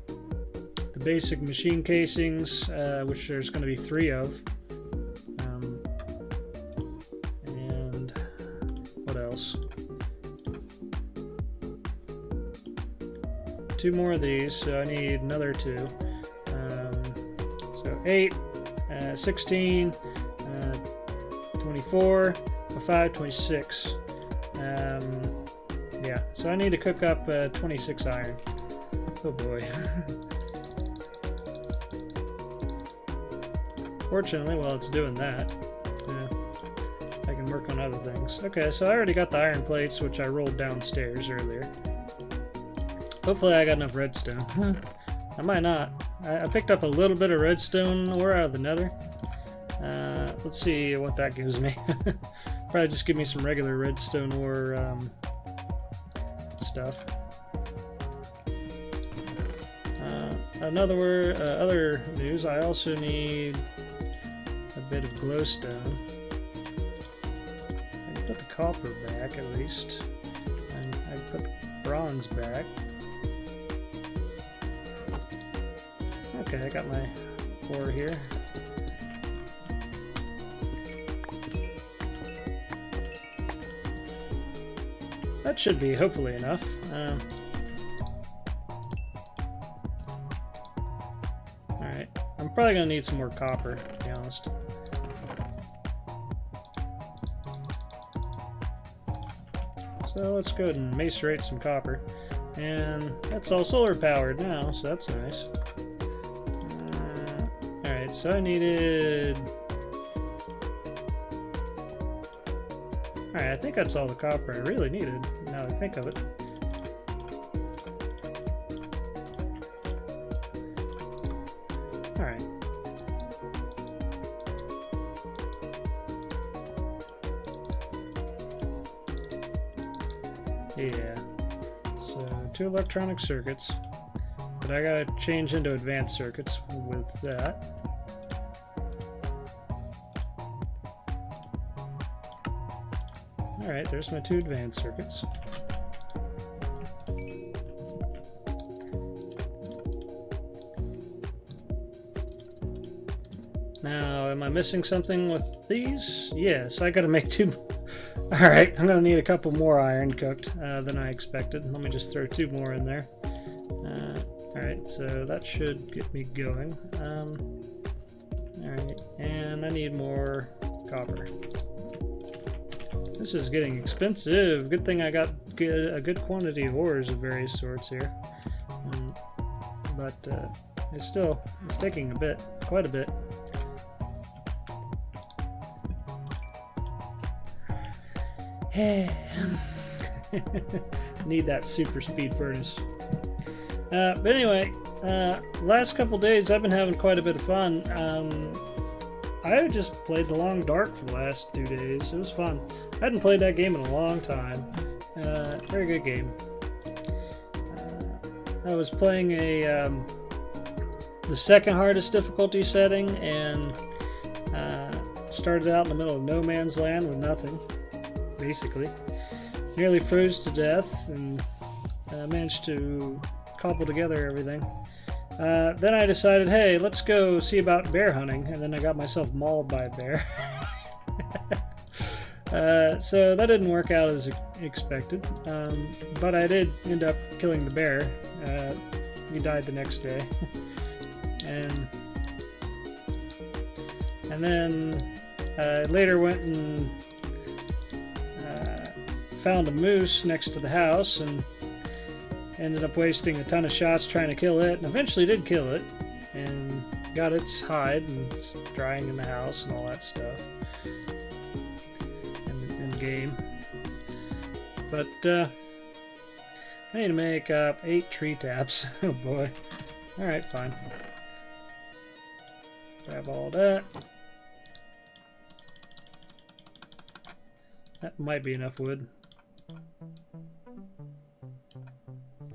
the basic machine casings, which there's going to be 3 of. And what else? 2 more of these, so I need another 2. So 8, 16, 24, 5, 26. Yeah, so I need to cook up 26 iron. Oh boy. Fortunately, while it's doing that, I can work on other things. Okay, so I already got the iron plates, which I rolled downstairs earlier. Hopefully I got enough redstone. I might not. I picked up a little bit of redstone ore out of the nether. Let's see what that gives me. Probably just give me some regular redstone ore stuff. Other news, I also need a bit of glowstone. I can put the copper back at least. And I can put the bronze back. Okay, I got my ore here. That should be hopefully enough. Alright, I'm probably going to need some more copper, to be honest. So let's go ahead and macerate some copper. And that's all solar powered now, so that's nice. Alright, so I needed... Alright, I think that's all the copper I really needed, now that I think of it. Alright. Yeah. So 2 electronic circuits. But I gotta change into advanced circuits with that. Alright, there's my 2 advanced circuits. Now, am I missing something with these? Yes, I gotta make 2. Alright, I'm gonna need a couple more iron cooked than I expected. Let me just throw 2 more in there. Alright, so that should get me going. Alright, and I need more copper. This is getting expensive. Good thing I got a good quantity of ores of various sorts here. But it's taking a bit, quite a bit. Need that super speed furnace. But anyway, last couple days I've been having quite a bit of fun. I just played The Long Dark for the last 2 days. It was fun. I hadn't played that game in a long time. Very good game. I was playing the second hardest difficulty setting and started out in the middle of no man's land with nothing, basically. Nearly froze to death and managed to cobble together everything. Then I decided, hey, let's go see about bear hunting, and then I got myself mauled by a bear. So that didn't work out as expected, but I did end up killing the bear. He died the next day. and then I later went and found a moose next to the house and ended up wasting a ton of shots trying to kill it, and eventually did kill it and got its hide, and it's drying in the house and all that stuff in the game. But I need to make up 8 tree taps. Oh boy. Alright, fine. Grab all that. That might be enough wood.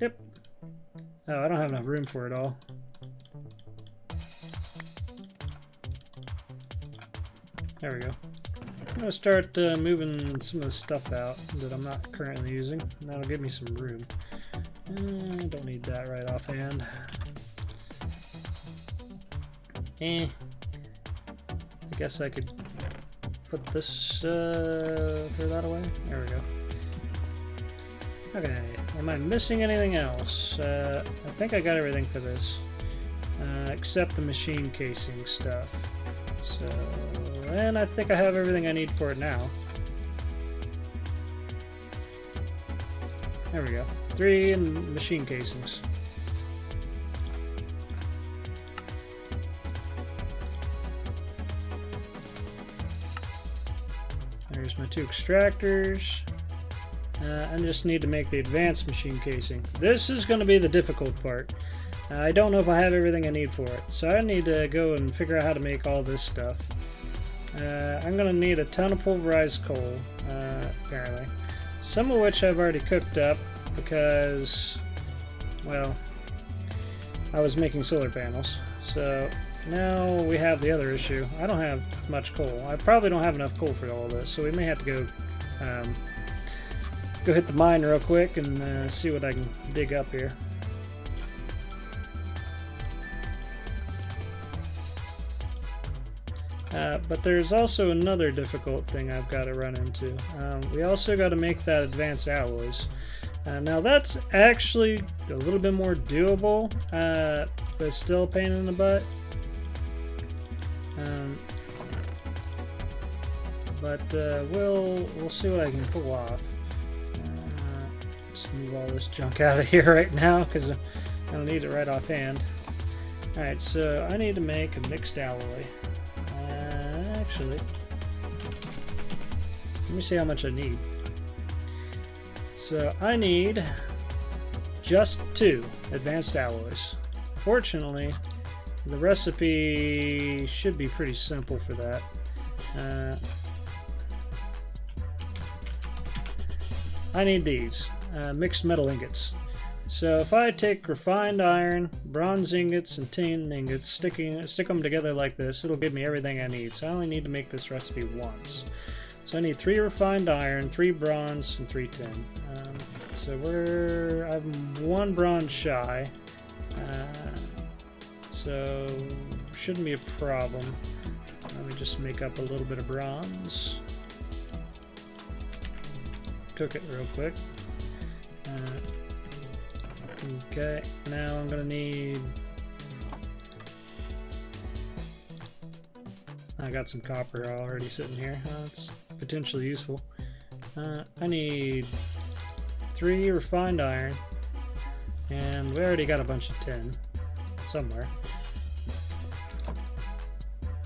Yep. Oh, I don't have enough room for it all. There we go. I'm going to start moving some of the stuff out that I'm not currently using. And that'll give me some room. I don't need that right offhand. I guess I could put this, throw that away. There we go. Okay, am I missing anything else? I think I got everything for this, except the machine casing stuff. So, and I think I have everything I need for it now. There we go. 3 machine casings. There's my 2 extractors. I just need to make the advanced machine casing. This is going to be the difficult part. I don't know if I have everything I need for it, so I need to go and figure out how to make all this stuff. I'm going to need a ton of pulverized coal, apparently. Some of which I've already cooked up because, well, I was making solar panels. So now we have the other issue. I don't have much coal. I probably don't have enough coal for all this, so we may have to go go hit the mine real quick and see what I can dig up here. But there's also another difficult thing I've got to run into. We also got to make that advanced alloys. Now that's actually a little bit more doable, but still a pain in the butt. But we'll see what I can pull off. Just move all this junk out of here right now because I don't need it right offhand. Alright, so I need to make a mixed alloy. Actually, let me see how much I need. So I need just 2 advanced alloys. Fortunately, the recipe should be pretty simple for that. I need these. mixed metal ingots. So if I take refined iron, bronze ingots, and tin ingots, stick them together like this, it'll give me everything I need. So I only need to make this recipe once. So I need 3 refined iron, 3 bronze, and 3 tin. So I'm 1 bronze shy. So shouldn't be a problem. Let me just make up a little bit of bronze. Cook it real quick. Okay, now I'm gonna need... I got some copper already sitting here. That's potentially useful. I need 3 refined iron, and we already got a bunch of tin somewhere.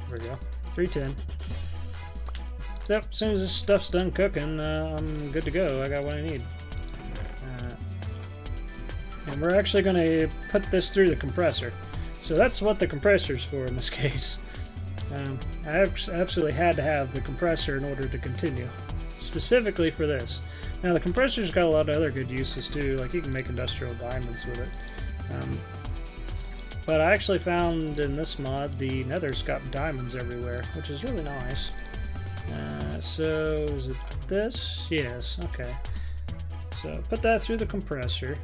There we go. 3 tin. So as soon as this stuff's done cooking, I'm good to go. I got what I need. And we're actually going to put this through the compressor. So that's what the compressor's for in this case. I absolutely had to have the compressor in order to continue. Specifically for this. Now the compressor's got a lot of other good uses too, like you can make industrial diamonds with it. But I actually found in this mod the nether's got diamonds everywhere, which is really nice. So is it this? Yes, okay. So put that through the compressor.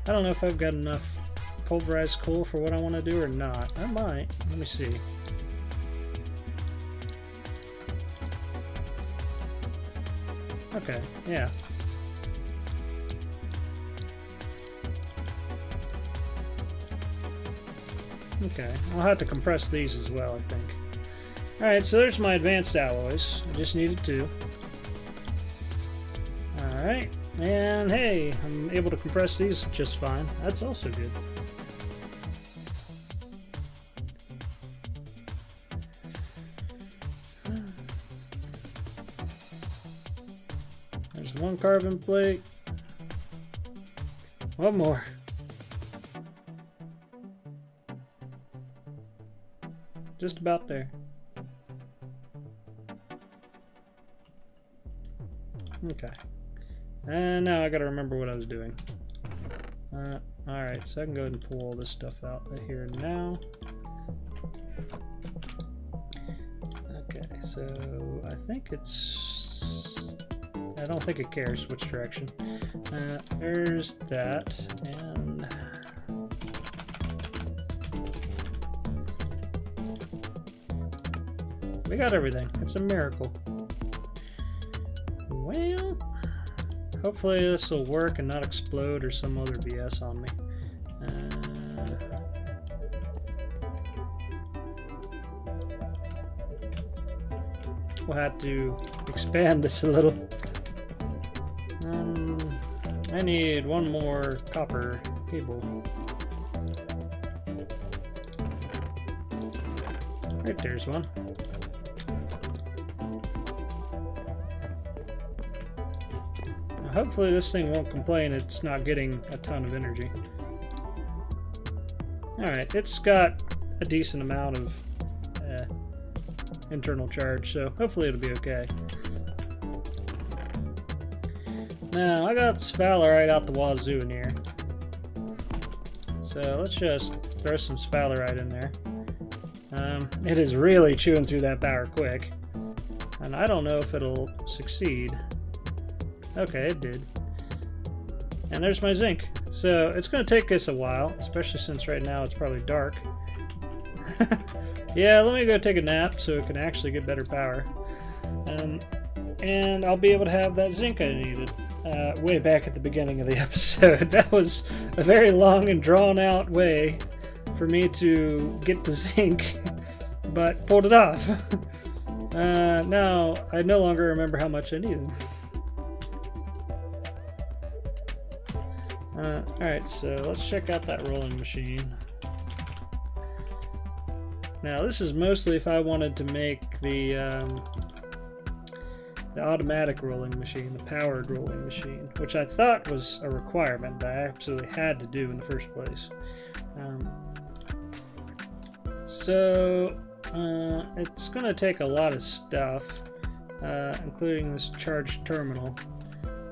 I don't know if I've got enough pulverized coal for what I want to do or not. I might. Let me see. Okay, yeah. Okay, I'll have to compress these as well, I think. Alright, so there's my advanced alloys. I just needed 2. Alright, and hey, I'm able to compress these just fine. That's also good. There's 1 carbon plate. 1 more. Just about there. Okay. And now I gotta remember what I was doing. Alright, so I can go ahead and pull all this stuff out right here now. Okay, so I think it's... I don't think it cares which direction. There's that, and... we got everything. It's a miracle. Well, hopefully this will work and not explode or some other BS on me. We'll have to expand this a little. I need 1 more copper cable. Right there's one. Hopefully this thing won't complain it's not getting a ton of energy. Alright, it's got a decent amount of internal charge, so hopefully it'll be okay. Now, I got sphalerite out the wazoo in here. So let's just throw some sphalerite in there. It is really chewing through that power quick. And I don't know if it'll succeed. Okay, it did. And there's my zinc. So it's going to take us a while, especially since right now it's probably dark. Yeah, let me go take a nap so it can actually get better power. And I'll be able to have that zinc I needed way back at the beginning of the episode. That was a very long and drawn out way for me to get the zinc, but pulled it off. Now, I no longer remember how much I needed. Alright, so let's check out that rolling machine. Now, this is mostly if I wanted to make the automatic rolling machine, the powered rolling machine, which I thought was a requirement that I absolutely had to do in the first place. So, it's going to take a lot of stuff, including this charged terminal.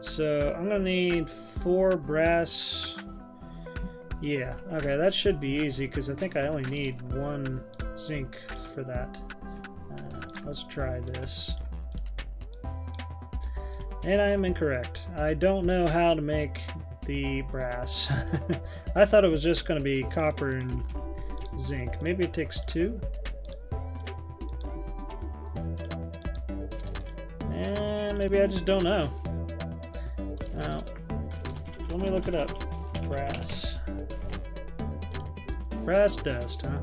So I'm gonna need 4 brass. Yeah, okay, that should be easy because I think I only need 1 zinc for that. Let's try this. And I am incorrect. I don't know how to make the brass. I thought it was just going to be copper and zinc. Maybe it takes 2? And maybe I just don't know. Now, let me look it up. Brass. Brass dust, huh?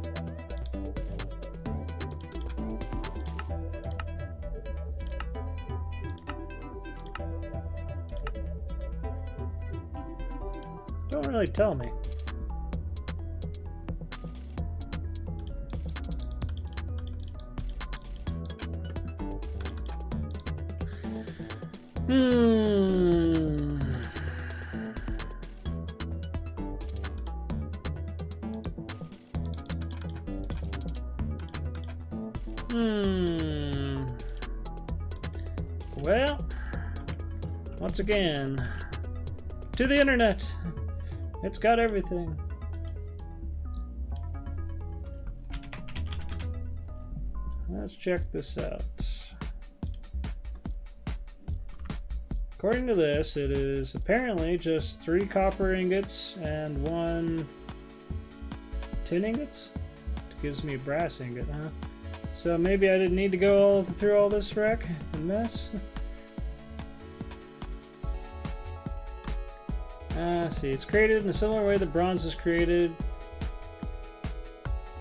Don't really tell me. Well, once again, to the internet. It's got everything. Let's check this out. According to this, it is apparently just 3 copper ingots and 1 tin ingots. It gives me a brass ingot, huh? So maybe I didn't need to go through all this wreck and mess. See, it's created in a similar way that bronze is created.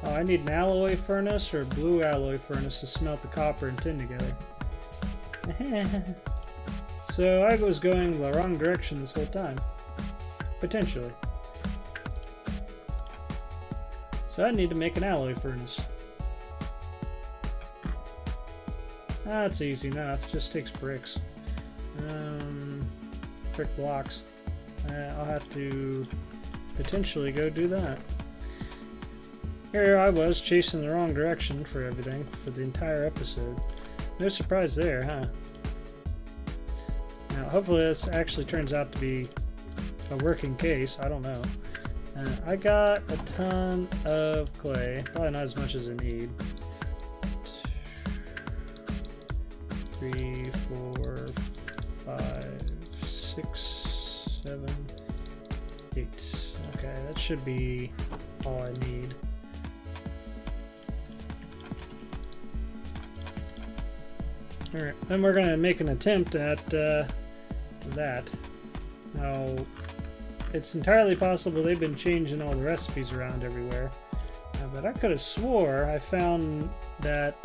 Oh, I need an alloy furnace or a blue alloy furnace to smelt the copper and tin together. So I was going the wrong direction this whole time. Potentially. So I need to make an alloy furnace. That's easy enough. Just takes bricks. Brick blocks. I'll have to potentially go do that. Here I was chasing the wrong direction for everything for the entire episode. No surprise there, huh? Now hopefully this actually turns out to be a working case. I don't know. I got a ton of clay. Probably not as much as I need. 3, 4, 5, 6, 7, 8. Okay, that should be all I need. Alright, then we're going to make an attempt at that. Now, it's entirely possible they've been changing all the recipes around everywhere. But I could have swore I found that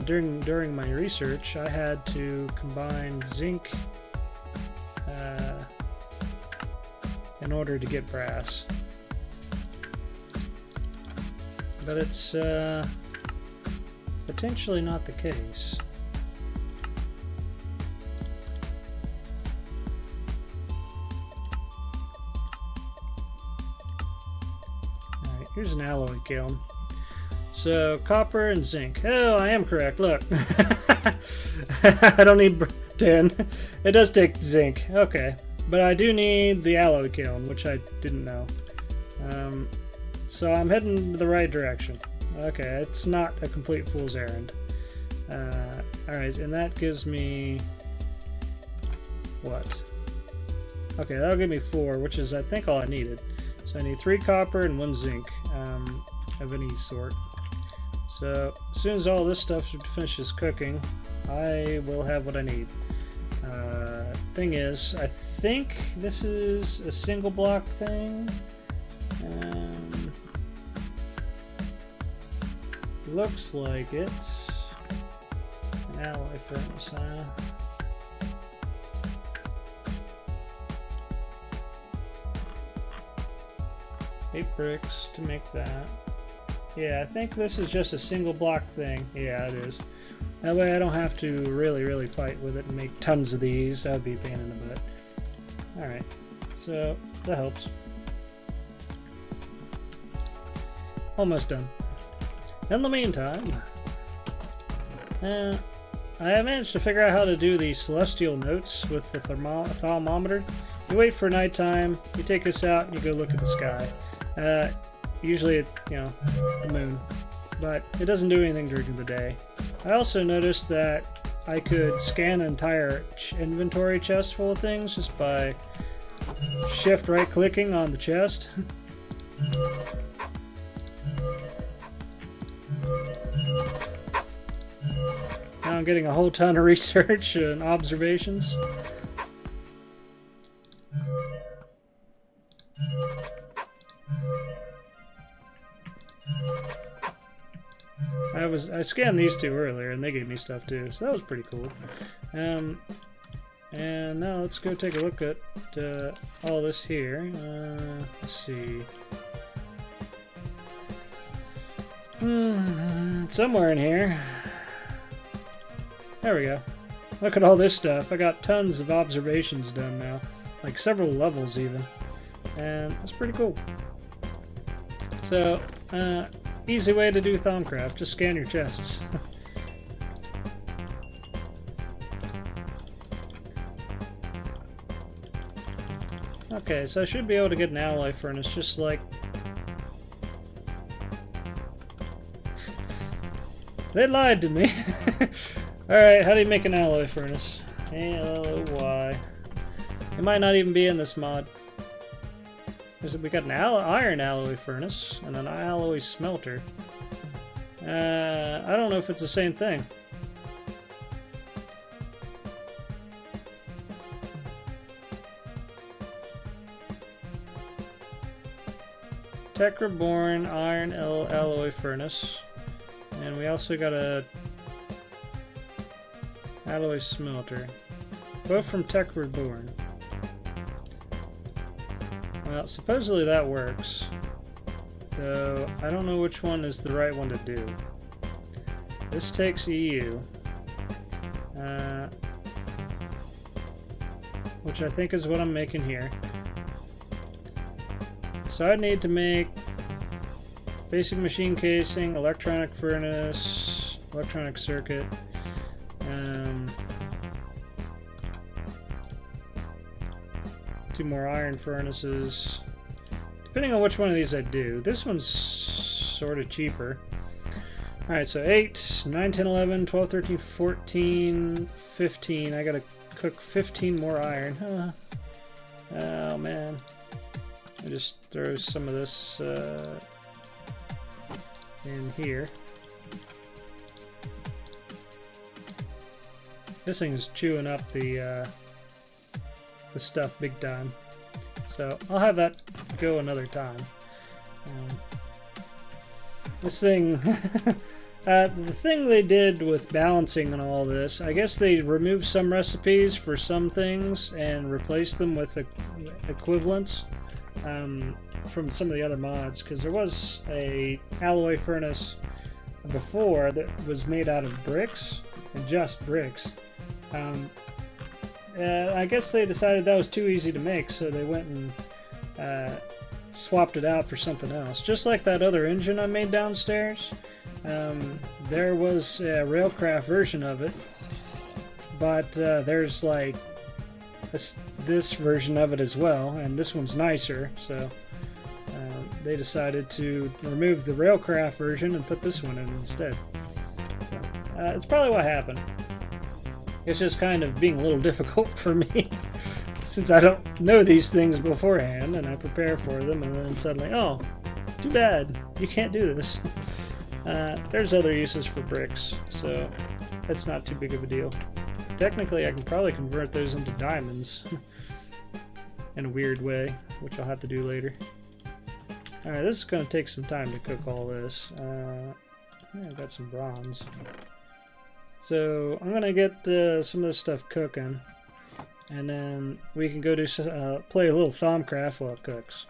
during my research I had to combine zinc in order to get brass. But it's potentially not the case. Alright, here's an alloy kiln. So, copper and zinc. Oh, I am correct, look. I don't need tin. It does take zinc, okay. But I do need the alloy kiln, which I didn't know. So I'm heading the right direction. Okay, it's not a complete fool's errand. Alright, and that gives me... what? Okay, that'll give me 4, which is I think all I needed. So I need 3 copper and 1 zinc of any sort. So as soon as all this stuff finishes cooking, I will have what I need. Thing is, I think this is a single block thing. Looks like it. An alloy furnace, huh? Eight bricks to make that. Yeah, I think this is just a single block thing. Yeah, it is. That way I don't have to really fight with it and make tons of these. That would be a pain in the butt. Alright, so that helps. Almost done. In the meantime, I managed to figure out how to do the celestial notes with the thermometer. You wait for nighttime, you take this out, and you go look at the sky. Usually, the moon, but it doesn't do anything during the day. I also noticed that I could scan an entire inventory chest full of things just by shift right-clicking on the chest. Now I'm getting a whole ton of research and observations. I scanned these two earlier and they gave me stuff too, so that was pretty cool. And now let's go take a look at all this here. Let's see. Somewhere in here. There we go. Look at all this stuff. I got tons of observations done now. Like several levels even. And it's pretty cool. So, easy way to do Thaumcraft. Just scan your chests. Okay, so I should be able to get an alloy furnace just like... They lied to me! Alright, how do you make an alloy furnace? A-L-O-Y. It might not even be in this mod. We got an iron alloy furnace and an alloy smelter. I don't know if it's the same thing. Tech Reborn iron alloy furnace. And we also got a alloy smelter. Both from Tech Reborn. Well, supposedly that works. Though, I don't know which one is the right one to do. This takes EU. Which I think is what I'm making here. So I need to make basic machine casing, electronic furnace, electronic circuit, 2 more iron furnaces. Depending on which one of these I do. This one's sort of cheaper. Alright, so 8, 9, 10, 11, 12, 13, 14, 15. I gotta cook 15 more iron. Oh man. I just throw some of this in here. This thing's chewing up the stuff big time. So I'll have that go another time. This thing, the thing they did with balancing and all this, I guess they removed some recipes for some things and replaced them with equivalents from some of the other mods, because there was a alloy furnace before that was made out of bricks, and just bricks. I guess they decided that was too easy to make, so they went and swapped it out for something else. Just like that other engine I made downstairs. There was a Railcraft version of it, but there's like this version of it as well, and this one's nicer, so they decided to remove the Railcraft version and put this one in instead. So, it's probably what happened. It's just kind of being a little difficult for me since I don't know these things beforehand and I prepare for them and then suddenly, oh, too bad, you can't do this. There's other uses for bricks, so it's not too big of a deal. Technically, I can probably convert those into diamonds in a weird way, which I'll have to do later. Alright, this is going to take some time to cook all this. I've got some bronze. So I'm gonna get some of this stuff cooking, and then we can go do play a little Thaumcraft while it cooks.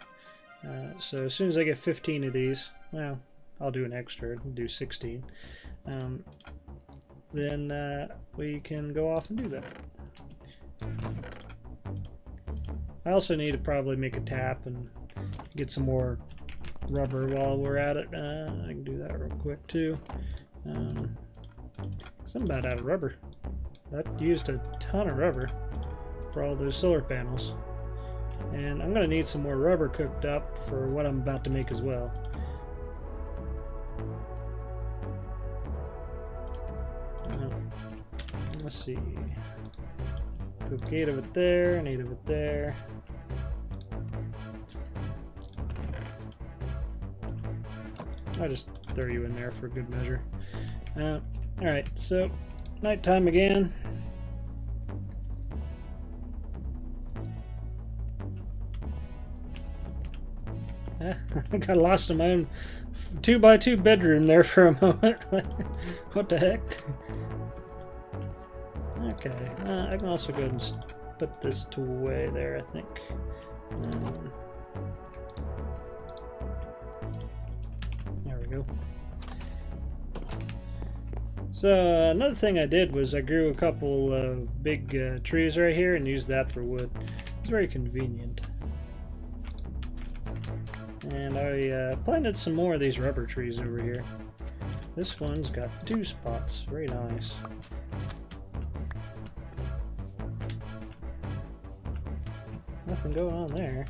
So as soon as I get 15 of these, well, I'll do an extra, do 16. Then we can go off and do that. I also need to probably make a tap and get some more rubber while we're at it. I can do that real quick too. I'm about out of rubber. That used a ton of rubber for all those solar panels. And I'm going to need some more rubber cooked up for what I'm about to make as well. Let's see. Cook 8 of it there, and 8 of it there. I'll just throw you in there for good measure. Alright, so nighttime again. I got lost in my own 2x2 bedroom there for a moment. What the heck? Okay, I can also go ahead and put this tool away there, I think. There we go. So another thing I did was I grew a couple of big trees right here and used that for wood. It's very convenient. And I planted some more of these rubber trees over here. This one's got 2 spots. Very nice. Nothing going on there.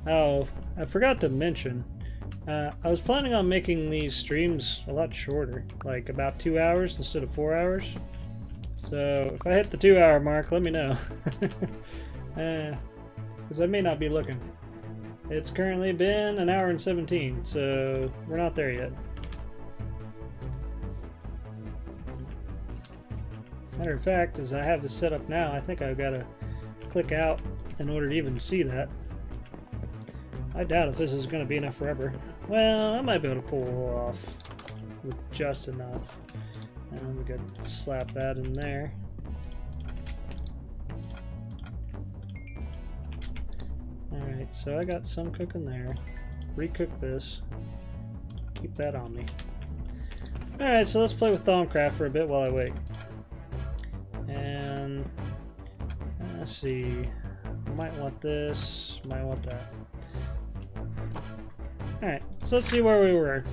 Oh, I forgot to mention. I was planning on making these streams a lot shorter, like about 2 hours instead of 4 hours. So if I hit the 2-hour mark, let me know. Because I may not be looking. It's currently been 1 hour and 17, so we're not there yet. Matter of fact, as I have this set up now, I think I've got to click out in order to even see that. I doubt if this is going to be enough rubber. Well, I might be able to pull it off with just enough. And we could slap that in there. Alright, so I got some cooking there. Recook this. Keep that on me. Alright, so let's play with Thaumcraft for a bit while I wait. And let's see. Might want this, might want that. Alright, so let's see where we were.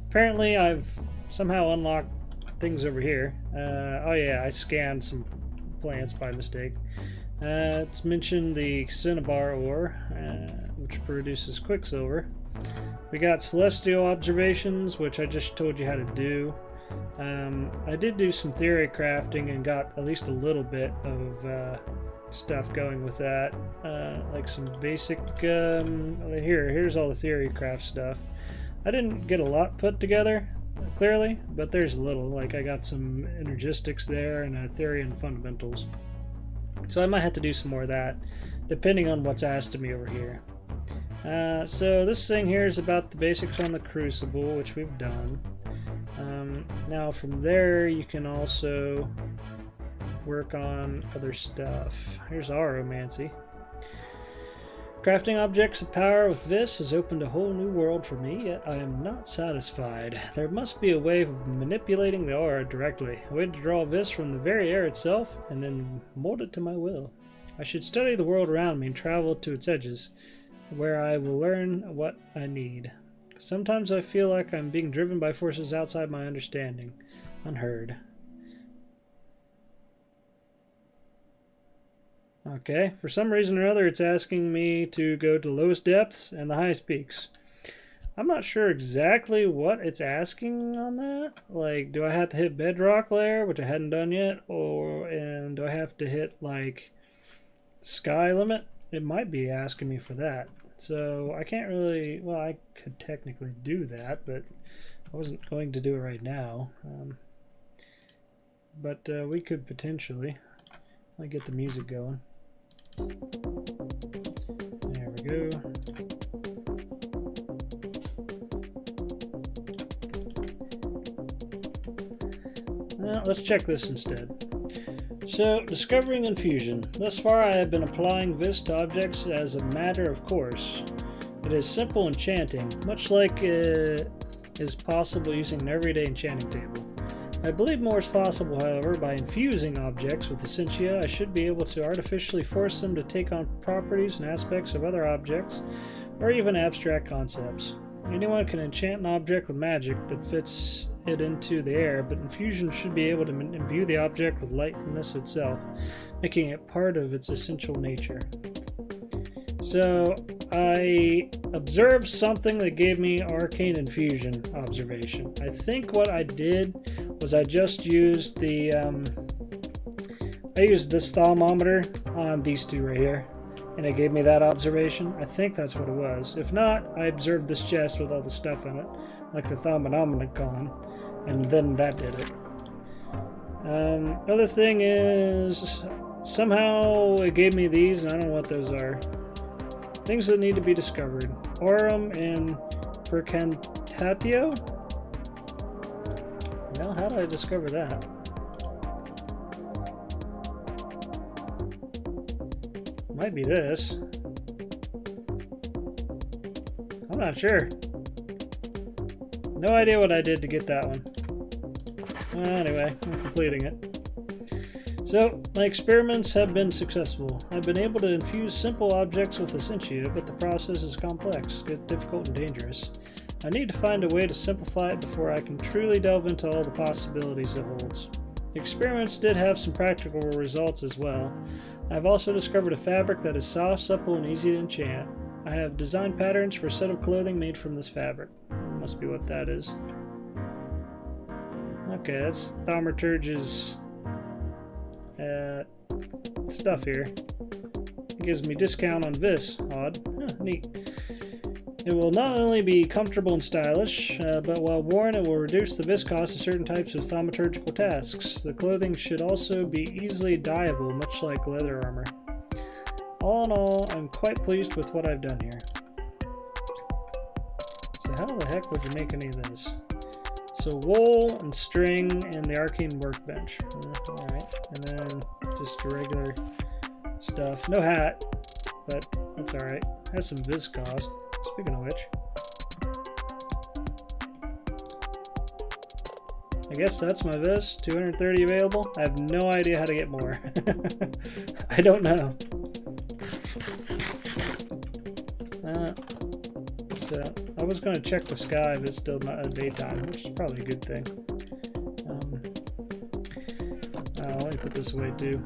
Apparently I've somehow unlocked things over here. Oh yeah, I scanned some plants by mistake. It's mentioned the cinnabar ore, which produces quicksilver. We got celestial observations, which I just told you how to do. I did do some theory crafting and got at least a little bit of stuff going with that, like some basic here's all the theory craft stuff. I didn't get a lot put together clearly, but there's a little. Like I got some energistics there and a theory and fundamentals, so I might have to do some more of that depending on what's asked of me over here. So this thing here is about the basics on the crucible, which we've done. Now from there you can also work on other stuff. Here's Aromancy. Crafting objects of power with this has opened a whole new world for me, yet I am not satisfied. There must be a way of manipulating the aura directly, a way to draw this from the very air itself and then mold it to my will. I should study the world around me and travel to its edges, where I will learn what I need. Sometimes I feel like I'm being driven by forces outside my understanding. Unheard. Okay, for some reason or other it's asking me to go to the lowest depths and the highest peaks. I'm not sure exactly what it's asking on that. Like, do I have to hit bedrock layer, which I hadn't done yet, and do I have to hit like sky limit? It might be asking me for that. So I can't really, well, I could technically do that, but I wasn't going to do it right now. But we could potentially. Let me get the music going. There we go. Now let's check this instead. So, discovering infusion. Thus far I have been applying this to objects as a matter of course. It is simple enchanting, much like it is possible using an everyday enchanting table. I believe more is possible, however. By infusing objects with essentia, I should be able to artificially force them to take on properties and aspects of other objects, or even abstract concepts. Anyone can enchant an object with magic that fits it into the air, but infusion should be able to imbue the object with lightness itself, making it part of its essential nature. So I observed something that gave me arcane infusion observation. I think what I did was I just used the I used this thermometer on these two right here, and it gave me that observation. I think that's what it was. If not, I observed this chest with all the stuff in it, like the thermometer, and then that did it. Other thing is, somehow it gave me these, and I don't know what those are. Things that need to be discovered. Aurum and Percantatio? Well, how did I discover that? Might be this. I'm not sure. No idea what I did to get that one. Anyway, I'm completing it. So, my experiments have been successful. I've been able to infuse simple objects with essentia, but the process is complex, difficult, and dangerous. I need to find a way to simplify it before I can truly delve into all the possibilities it holds. The experiments did have some practical results as well. I've also discovered a fabric that is soft, supple, and easy to enchant. I have designed patterns for a set of clothing made from this fabric. Must be what that is. Okay, that's Thaumaturge's stuff here. It gives me discount on this. Odd. Huh, neat. It will not only be comfortable and stylish, but while worn it will reduce the viscosity of certain types of thaumaturgical tasks. The clothing should also be easily dyeable, much like leather armor. All in all, I'm quite pleased with what I've done here. So how the heck would you make any of this? So wool and string and the arcane workbench. Alright, and then just regular stuff. No hat, but that's alright. Has some viscosity. Speaking of which, I guess that's my vis. 230 available. I have no idea how to get more. I don't know. So I was going to check the sky if it's still not daytime, which is probably a good thing. Let me put this away too.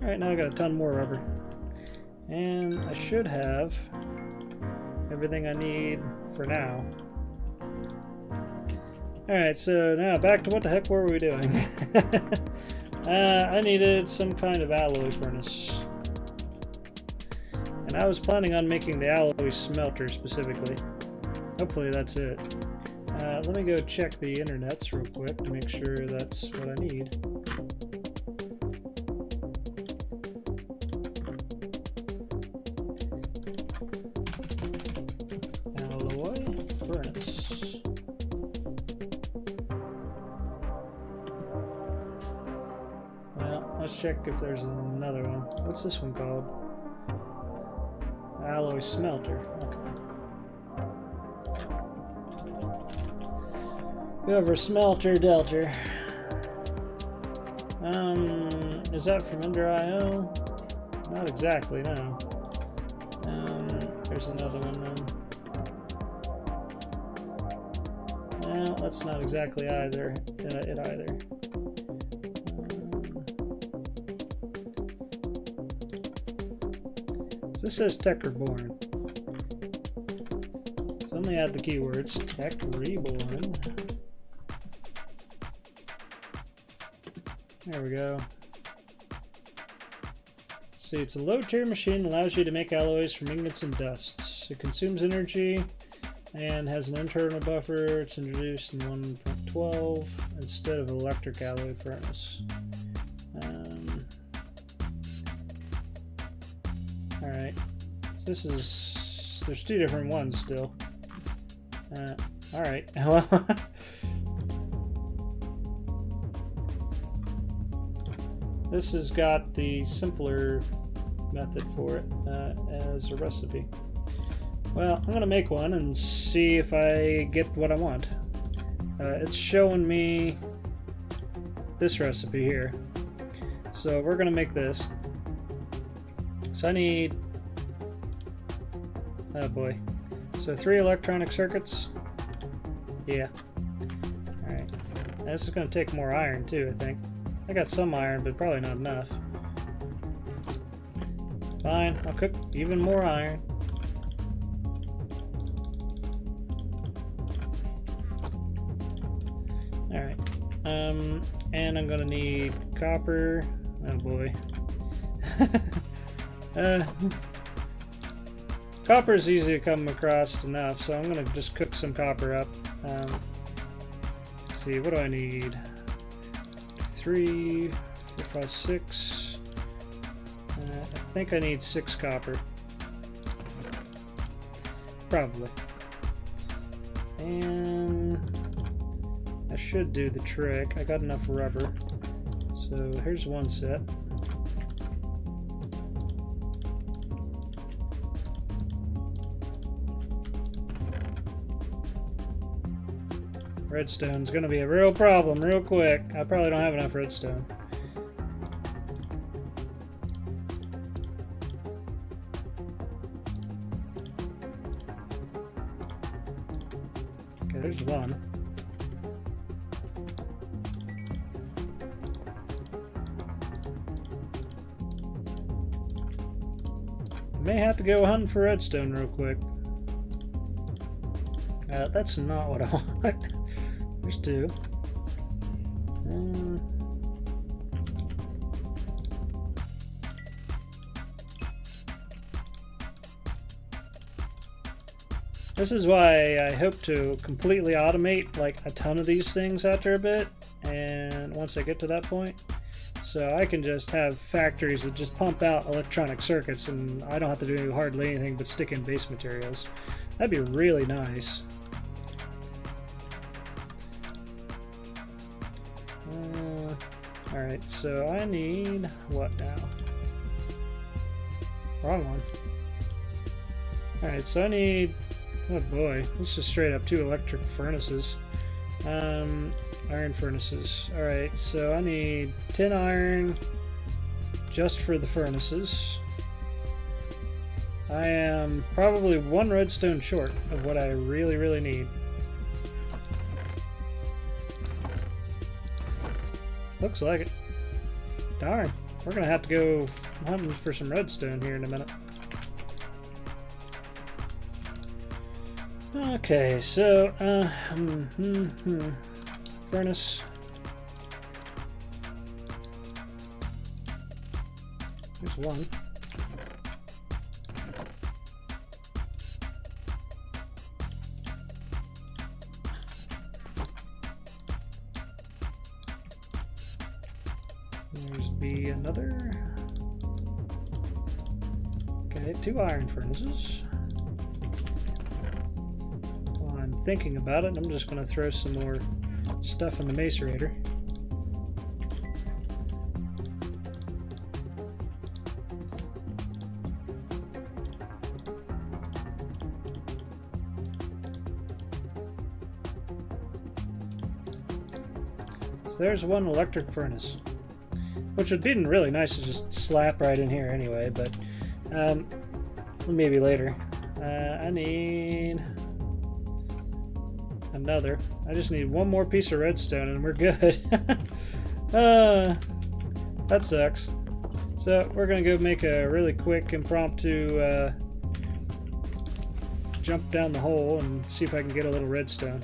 Alright, now I got a ton more rubber. And I should have everything I need for now. Alright, so now back to what the heck were we doing? I needed some kind of alloy furnace. And I was planning on making the alloy smelter specifically. Hopefully that's it. Let me go check the internets real quick to make sure that's what I need. Let's check if there's another one. What's this one called? Alloy Smelter. Okay. Go over Smelter Delta. Is that from Under IO? Not exactly, no. There's another one then. No, that's not exactly either. It either. This says Tech Reborn. So let me add the keywords. Tech Reborn. There we go. See, it's a low-tier machine that allows you to make alloys from ingots and dusts. It consumes energy and has an internal buffer. It's introduced in 1.12 instead of electric alloy furnace. Alright, this is, there's two different ones still. Alright, well, this has got the simpler method for it as a recipe. Well, I'm going to make one and see if I get what I want. It's showing me this recipe here. So we're going to make this. So I need, oh boy. So So 3 electronic circuits. Yeah. Alright. This is going to take more iron too, I think. I got some iron, but probably not enough. Fine, I'll cook even more iron. Alright. And I'm going to need copper. Oh boy. Copper is easy to come across enough, so I'm going to just cook some copper up. Let's see, what do I need? 3, 4, 5, 6. I think I need 6 copper. Probably. And I should do the trick. I got enough rubber. So here's one set. Redstone's gonna be a real problem real quick. I probably don't have enough redstone. Okay, there's one. I may have to go hunting for redstone real quick. That's not what I want. There's 2. This is why I hope to completely automate like a ton of these things after a bit, and once I get to that point, so I can just have factories that just pump out electronic circuits and I don't have to do hardly anything but stick in base materials. That'd be really nice. Alright, so I need what now? Wrong one. Alright, so I need, oh boy, this is straight up 2 electric furnaces. Iron furnaces. Alright, so I need 10 iron just for the furnaces. I am probably 1 redstone short of what I really need. Looks like it. Darn, we're gonna have to go hunting for some redstone here in a minute. Okay, so furnace. There's one. There's be another. Okay, 2 iron furnaces. While I'm thinking about it, I'm just going to throw some more stuff in the macerator. So there's 1 electric furnace. Which would be really nice to just slap right in here anyway, but maybe later. I need another. I just need 1 more piece of redstone and we're good. That sucks. So we're going to go make a really quick impromptu jump down the hole and see if I can get a little redstone.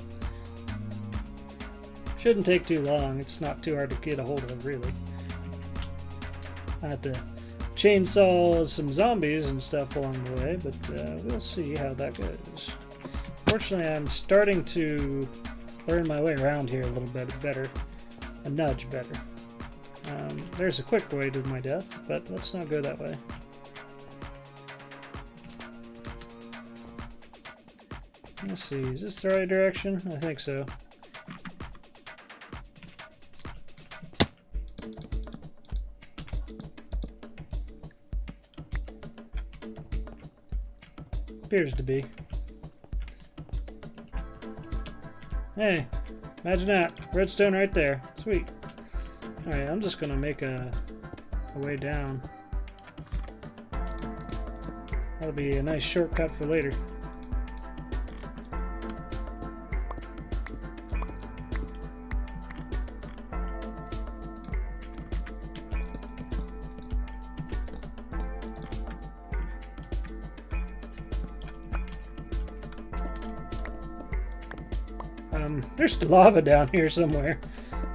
Shouldn't take too long. It's not too hard to get a hold of, really. I have to chainsaw some zombies and stuff along the way, but we'll see how that goes. Fortunately, I'm starting to learn my way around here a little bit better, a nudge better. There's a quick way to my death, but let's not go that way. Let's see, is this the right direction? I think so. Appears to be. Hey, imagine that. Redstone right there. Sweet. Alright, I'm just gonna make a way down. That'll be a nice shortcut for later. There's lava down here somewhere.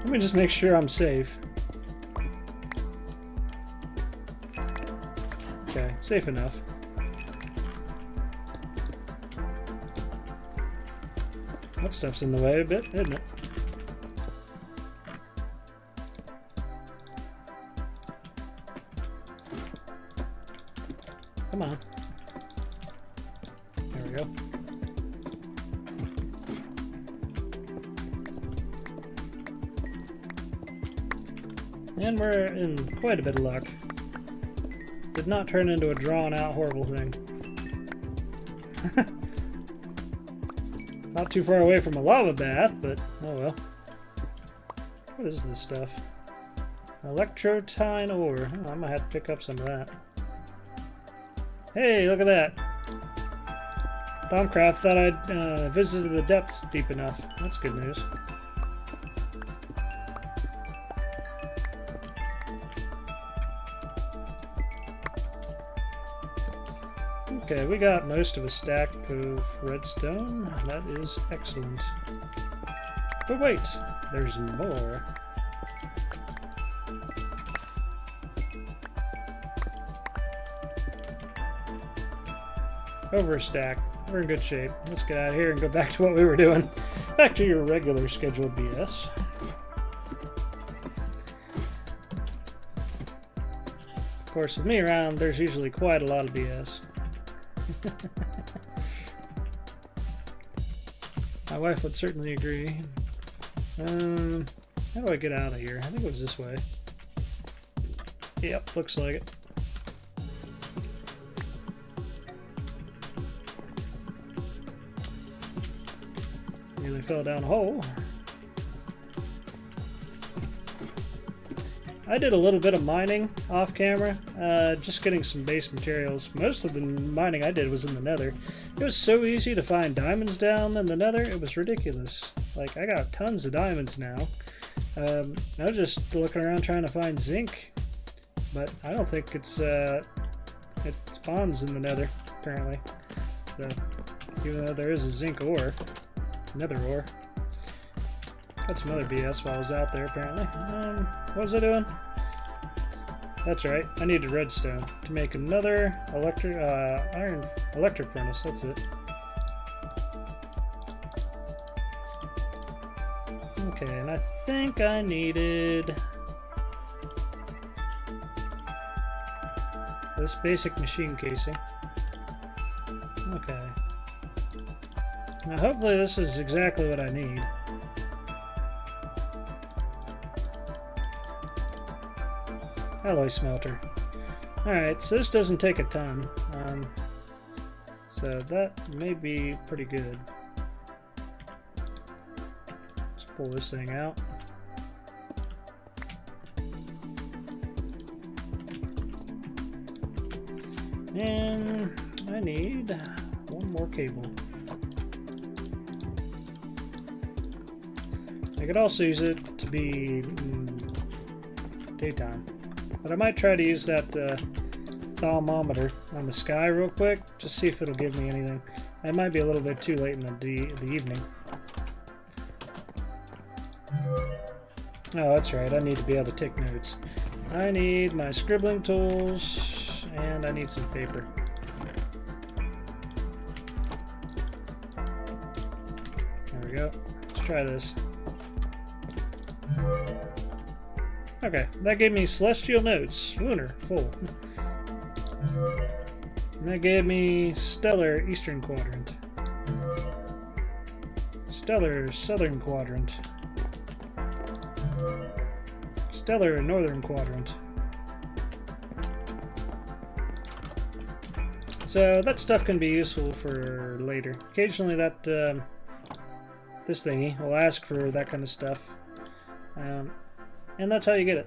Let me just make sure I'm safe. Okay, safe enough. That stuff's in the way a bit, isn't it? Come on. There we go. And we're in quite a bit of luck. Did not turn into a drawn-out horrible thing. Not too far away from a lava bath, but oh well. What is this stuff? Electrotine ore. Oh, I might have to pick up some of that. Hey, look at that. Thaumcraft thought I'd visited the depths deep enough. That's good news. Okay, we got most of a stack of redstone. That is excellent. But wait, there's more. Over a stack. We're in good shape. Let's get out of here and go back to what we were doing. Back to your regular scheduled BS. Of course, with me around, there's usually quite a lot of BS. My wife would certainly agree. How do I get out of here? I think it was this way. Yep, looks like it. Nearly fell down a hole. I did a little bit of mining off camera, just getting some base materials. Most of the mining I did was in the nether. It was so easy to find diamonds down in the nether, it was ridiculous. Like, I got tons of diamonds now. I was just looking around trying to find zinc, but I don't think it spawns in the nether, apparently. So, even though there is a zinc ore, nether ore. Got some other BS while I was out there, apparently. What was I doing? That's right, I needed redstone to make another electric furnace, that's it. Okay, and I think I needed this basic machine casing. Okay. Now hopefully this is exactly what I need. Alloy smelter. Alright, so this doesn't take a ton. So that may be pretty good. Let's pull this thing out. And I need one more cable. I could also use it to be daytime. But I might try to use that thermometer on the sky real quick, just see if it'll give me anything. It might be a little bit too late in the evening. Oh, that's right, I need to be able to take notes. I need my scribbling tools, and I need some paper. There we go. Let's try this. Okay, that gave me celestial notes, lunar, full. And that gave me stellar eastern quadrant. Stellar southern quadrant. Stellar northern quadrant. So that stuff can be useful for later. Occasionally that this thingy will ask for that kind of stuff. And that's how you get it.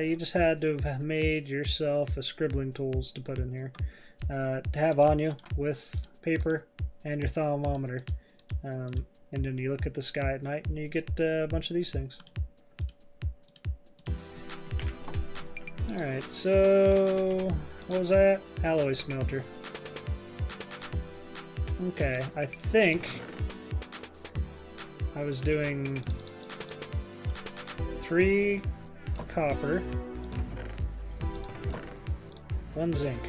You just had to have made yourself a scribbling tools to put in here. To have on you with paper and your thermometer. And then you look at the sky at night and you get a bunch of these things. Alright, so what was that? Alloy smelter. Okay, I think I was doing 3 copper, 1 zinc.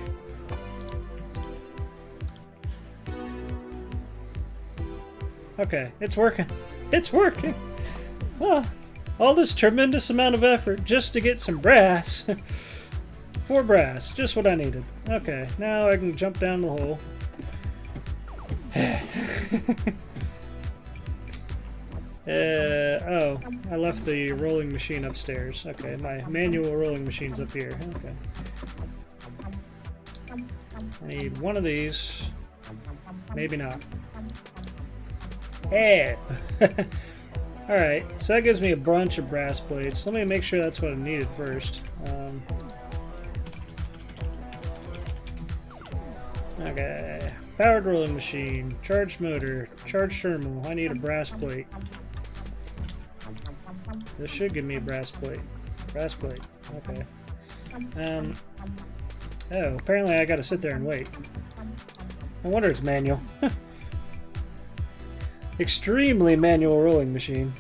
Okay, it's working. It's working! Oh, all this tremendous amount of effort just to get some brass. 4 brass, just what I needed. Okay, now I can jump down the hole. Oh, I left the rolling machine upstairs. Okay, my manual rolling machine's up here. Okay. I need 1 of these. Maybe not. Yeah! Alright, so that gives me a bunch of brass plates. Let me make sure that's what I needed first. Okay. Powered rolling machine, charged motor, charged terminal. I need a brass plate. This should give me a brass plate. Brass plate. Okay. Oh, apparently I gotta sit there and wait. No wonder it's manual. Extremely manual rolling machine.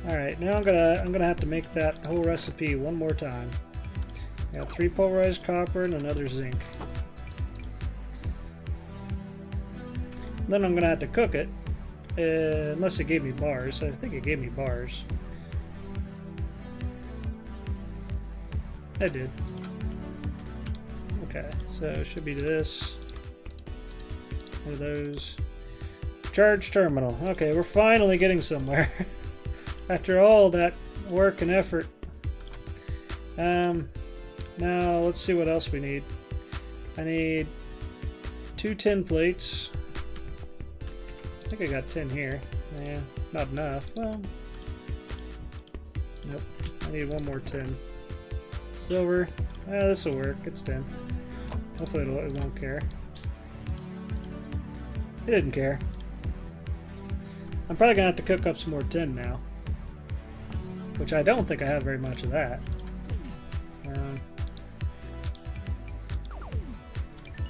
Alright, now I'm gonna have to make that whole recipe one more time. I got 3 pulverized copper and another zinc. Then I'm gonna have to cook it. Unless it gave me bars. I think it gave me bars. It did. Okay, so it should be this. One of those. Charge terminal. Okay, we're finally getting somewhere. After all that work and effort. Now let's see what else we need. I need 2 tin plates. I think I got 10 here. Yeah, not enough. Well, nope. I need 1 more tin. Silver. This will work. It's 10. Hopefully it won't care. It didn't care. I'm probably gonna have to cook up some more tin now, which I don't think I have very much of that.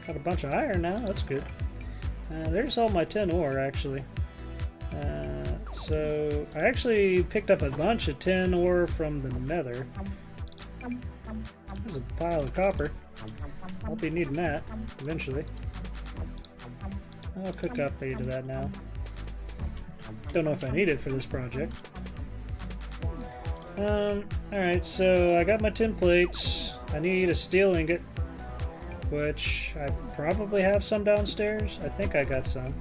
Got a bunch of iron now. That's good. There's all my tin ore, actually. So I actually picked up a bunch of tin ore from the nether. There's a pile of copper. I'll be needing that eventually. I'll cook up 8 of that now. Don't know if I need it for this project. Alright, so I got my tin plates. I need a steel ingot, which I probably have some downstairs. I think I got some.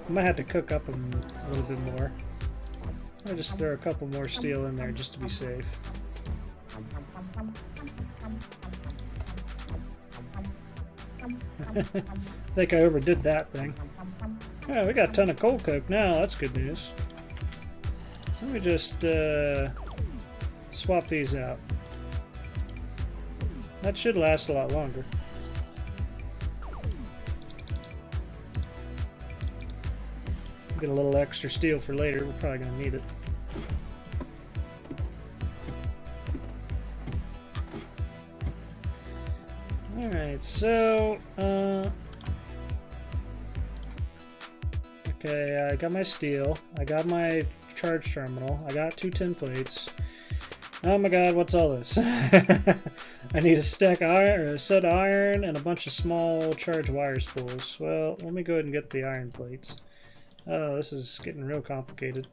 I might have to cook up them a little bit more. I'll just throw a couple more steel in there just to be safe. I think I overdid that thing. Oh, we got a ton of coal coke now. That's good news. Let me just swap these out. That should last a lot longer. Get a little extra steel for later. We're probably going to need it. Alright, so okay, I got my steel, I got my charge terminal, I got 2 tin plates. Oh my god, what's all this? I need a stack of iron, or a set of iron, and a bunch of small charge wire spools. Well, let me go ahead and get the iron plates. Oh, this is getting real complicated.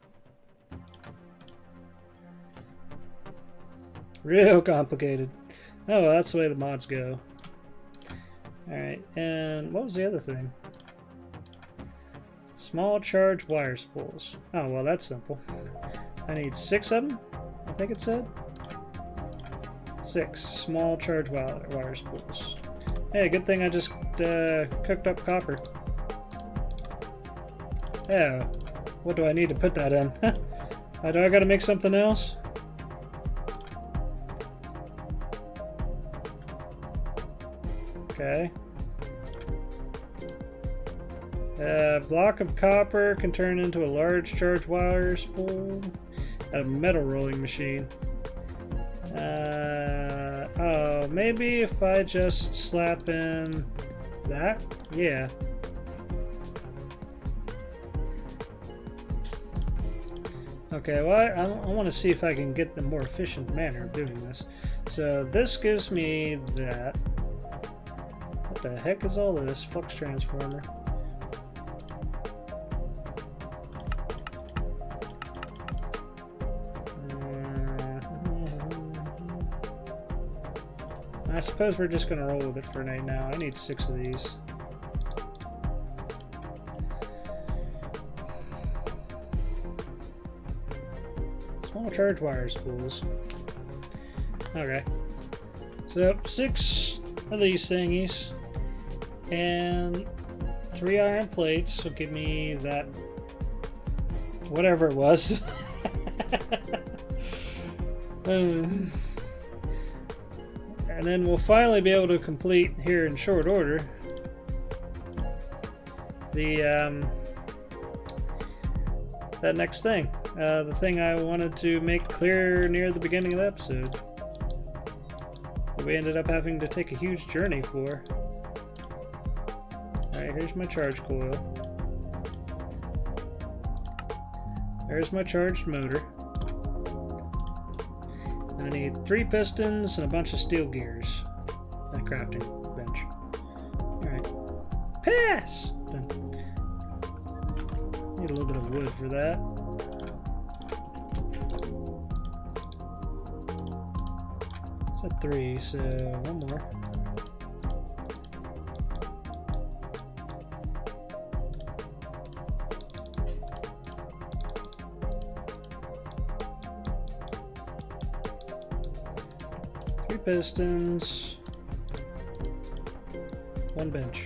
Real complicated. Oh, well, that's the way the mods go. Alright, and what was the other thing? Small charge wire spools. Oh, well, that's simple. I need 6 of them, I think it said. 6 small charge wire spools. Hey, good thing I just cooked up copper. Yeah, what do I need to put that in? Do I gotta make something else? Okay. A block of copper can turn into a large charge wire spool at a metal rolling machine. Oh, maybe if I just slap in that? Yeah. Okay, well, I want to see if I can get the more efficient manner of doing this. So this gives me that. What the heck is all this? Flux transformer. I suppose we're just going to roll with it for right now. I need 6 of these. Small charge wire spools. Okay. So 6 of these thingies. And 3 iron plates will give me that. Whatever it was. And then we'll finally be able to complete here in short order the that next thing. The thing I wanted to make clear near the beginning of the episode. We ended up having to take a huge journey for. Alright, here's my charge coil. There's my charged motor. I need 3 pistons and a bunch of steel gears. And a crafting bench. Alright. Pass! Done. Need a little bit of wood for that. It's at 3, so 1 more. Pistons, 1 bench.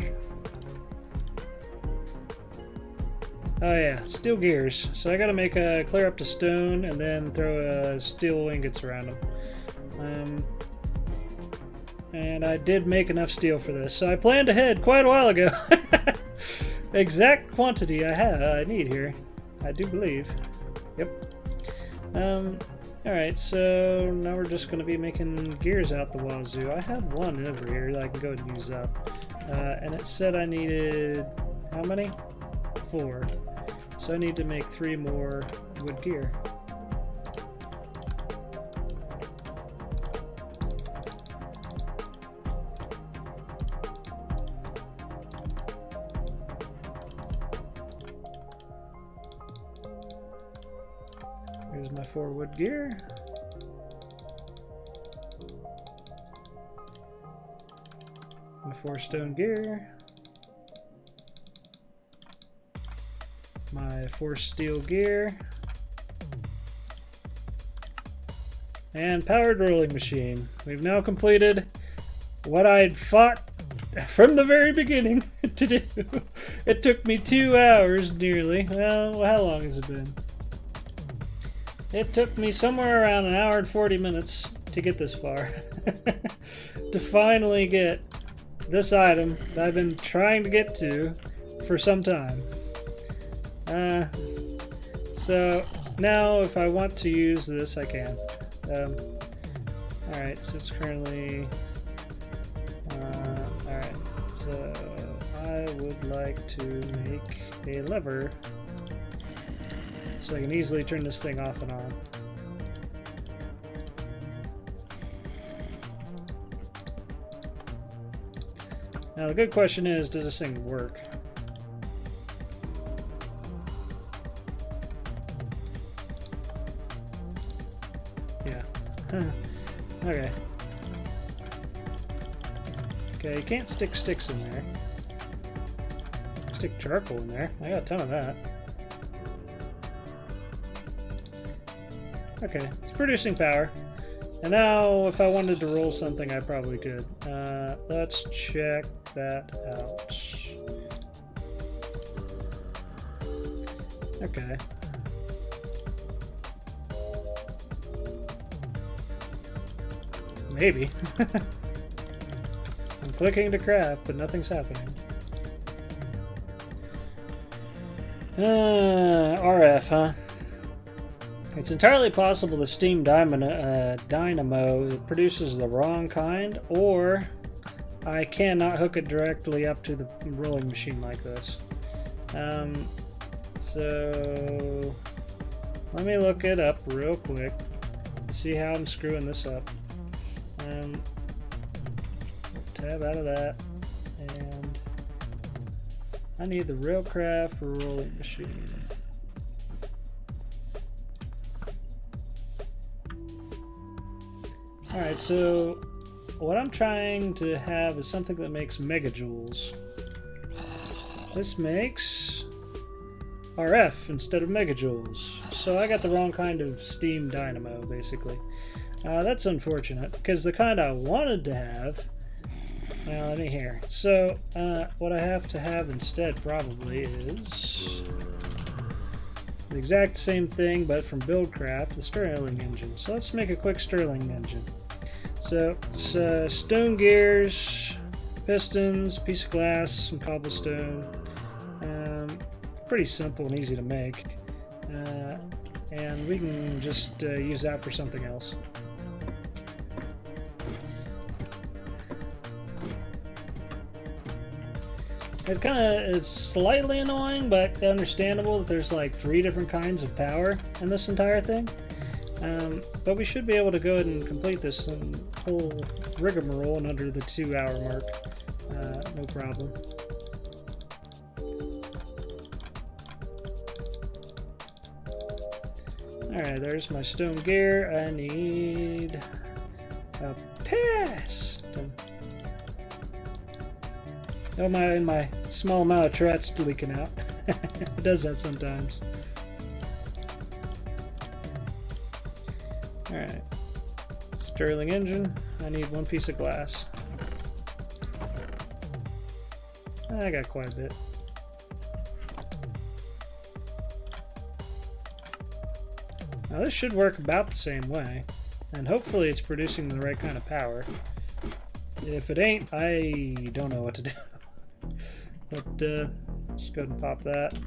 Oh yeah, steel gears. So I gotta make a clear up to stone and then throw steel ingots around them. And I did make enough steel for this, so I planned ahead quite a while ago. Exact quantity I need here, I do believe. Yep. Alright, so now we're just going to be making gears out the wazoo. I have 1 over here that I can go ahead and use up. And it said I needed, how many? 4. So I need to make 3 more wood gear. Here's my 4 wood gear. My 4 stone gear. My 4 steel gear. And powered rolling machine. We've now completed what I'd fought from the very beginning to do. It took me 2 hours nearly. Well, how long has it been? It took me somewhere around 1 hour and 40 minutes to get this far. To finally get this item that I've been trying to get to for some time. So now if I want to use this, I can. Alright, so it's currently... alright, so I would like to make a lever so I can easily turn this thing off and on. Now the good question is, does this thing work? Yeah. Okay. Okay, you can't stick sticks in there. Stick charcoal in there. I got a ton of that. Okay, it's producing power. And now, if I wanted to roll something, I probably could. Let's check that out. Okay. Maybe. I'm clicking to craft, but nothing's happening. RF, huh? It's entirely possible the steam dynamo produces the wrong kind, or I cannot hook it directly up to the rolling machine like this. So let me look it up real quick. See how I'm screwing this up. Tab out of that. And I need the Railcraft rolling machine. Alright, so what I'm trying to have is something that makes megajoules. This makes RF instead of megajoules. So I got the wrong kind of steam dynamo, basically. That's unfortunate, because the kind I wanted to have... Well, let me hear. So, what I have to have instead probably is... the exact same thing, but from Buildcraft, the Stirling Engine. So let's make a quick Stirling Engine. So, it's stone gears, pistons, piece of glass, some cobblestone. Pretty simple and easy to make. And we can just use that for something else. It kind of is slightly annoying, but understandable that there's like 3 different kinds of power in this entire thing. But we should be able to go ahead and complete this whole rigmarole in under the 2-hour mark. No problem. Alright, there's my stone gear. I need a pass. Oh, my small amount of turret's leaking out. It does that sometimes. Alright. Stirling engine. I need 1 piece of glass. I got quite a bit. Now this should work about the same way. And hopefully it's producing the right kind of power. If it ain't, I don't know what to do. But just go ahead and pop that.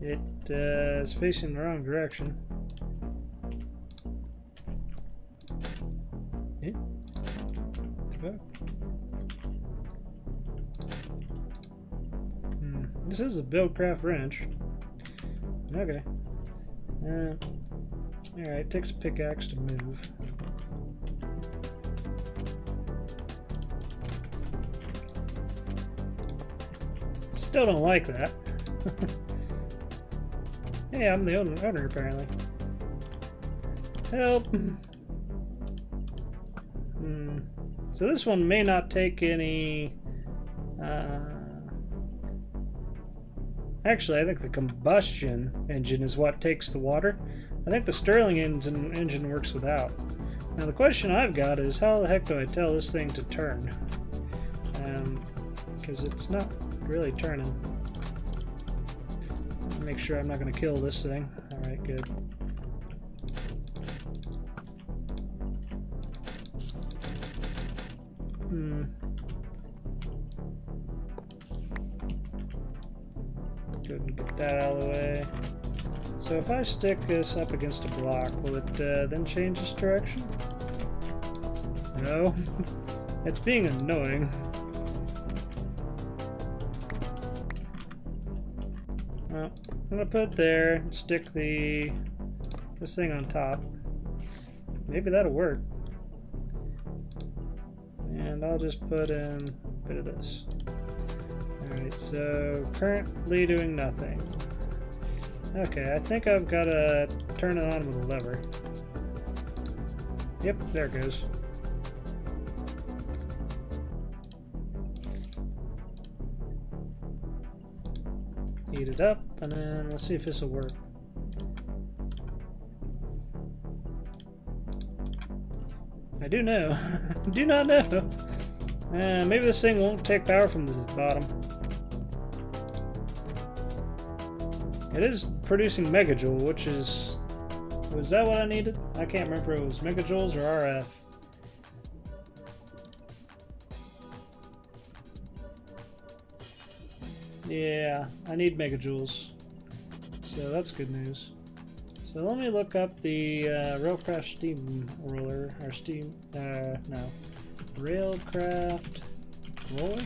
It is facing the wrong direction. Yeah. This is a Buildcraft wrench. Okay. Alright, takes a pickaxe to move. Still don't like that. Hey, I'm the owner apparently. Help! So this one may not take any... Actually, I think the combustion engine is what takes the water. I think the Stirling engine works without. Now the question I've got is, how the heck do I tell this thing to turn? Because it's not really turning. Make sure I'm not going to kill this thing. Alright, good. Good, get that out of the way. So if I stick this up against a block, will it then change its direction? No. It's being annoying. Well, I'm gonna put it there and stick this thing on top. Maybe that'll work. And I'll just put in a bit of this. Alright, so currently doing nothing. Okay, I think I've got to turn it on with a lever. Yep, there it goes. Heat it up, and then let's see if this will work. I do know. Do not know. Maybe this thing won't take power from this bottom. It is producing megajoule, which is... Was that what I needed? I can't remember if it was megajoules or RF. Yeah, I need megajoules. So that's good news. So let me look up the Railcraft steam roller, or steam, no. Railcraft roller?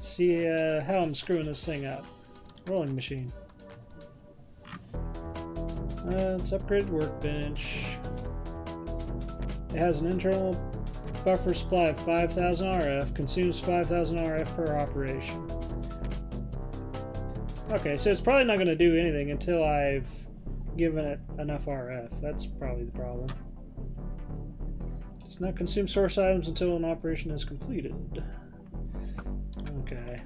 See how I'm screwing this thing up. Rolling machine. Let's upgrade workbench. It has an internal buffer supply of 5,000 RF, consumes 5,000 RF per operation. Okay, so it's probably not going to do anything until I've given it enough RF. That's probably the problem. Does not consume source items until an operation is completed. Okay.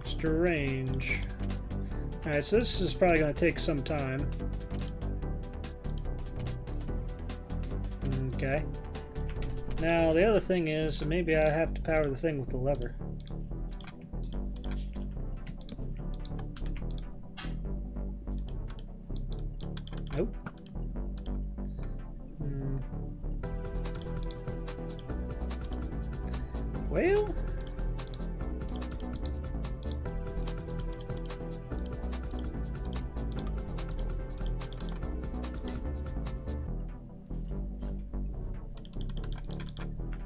Strange. Alright, so this is probably going to take some time. Okay. Now, the other thing is, maybe I have to power the thing with the lever. Nope. Well...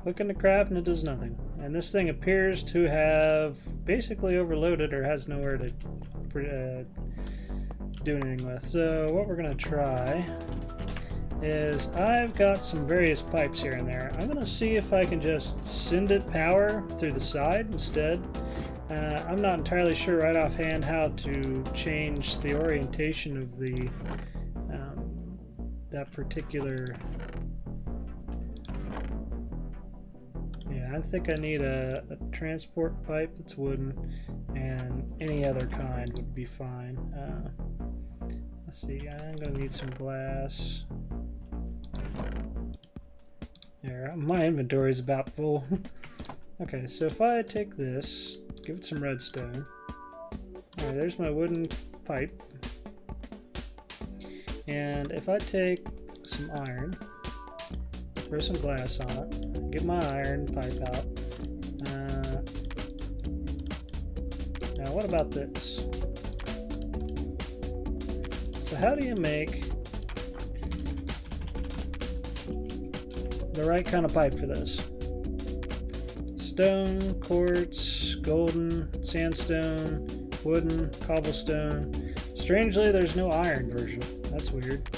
Click into craft and it does nothing. And this thing appears to have basically overloaded or has nowhere to do anything with. So what we're going to try is I've got some various pipes here and there. I'm going to see if I can just send it power through the side instead. I'm not entirely sure right offhand how to change the orientation of the that particular... I think I need a transport pipe that's wooden, and any other kind would be fine. Let's see, I'm going to need some glass. There, my inventory is about full. Okay, so if I take this, give it some redstone. Alright, there's my wooden pipe. And if I take some iron, throw some glass on it, get my iron pipe out. Now what about this? So how do you make the right kind of pipe for this? Stone, quartz, golden, sandstone, wooden, cobblestone. Strangely, there's no iron version. That's weird.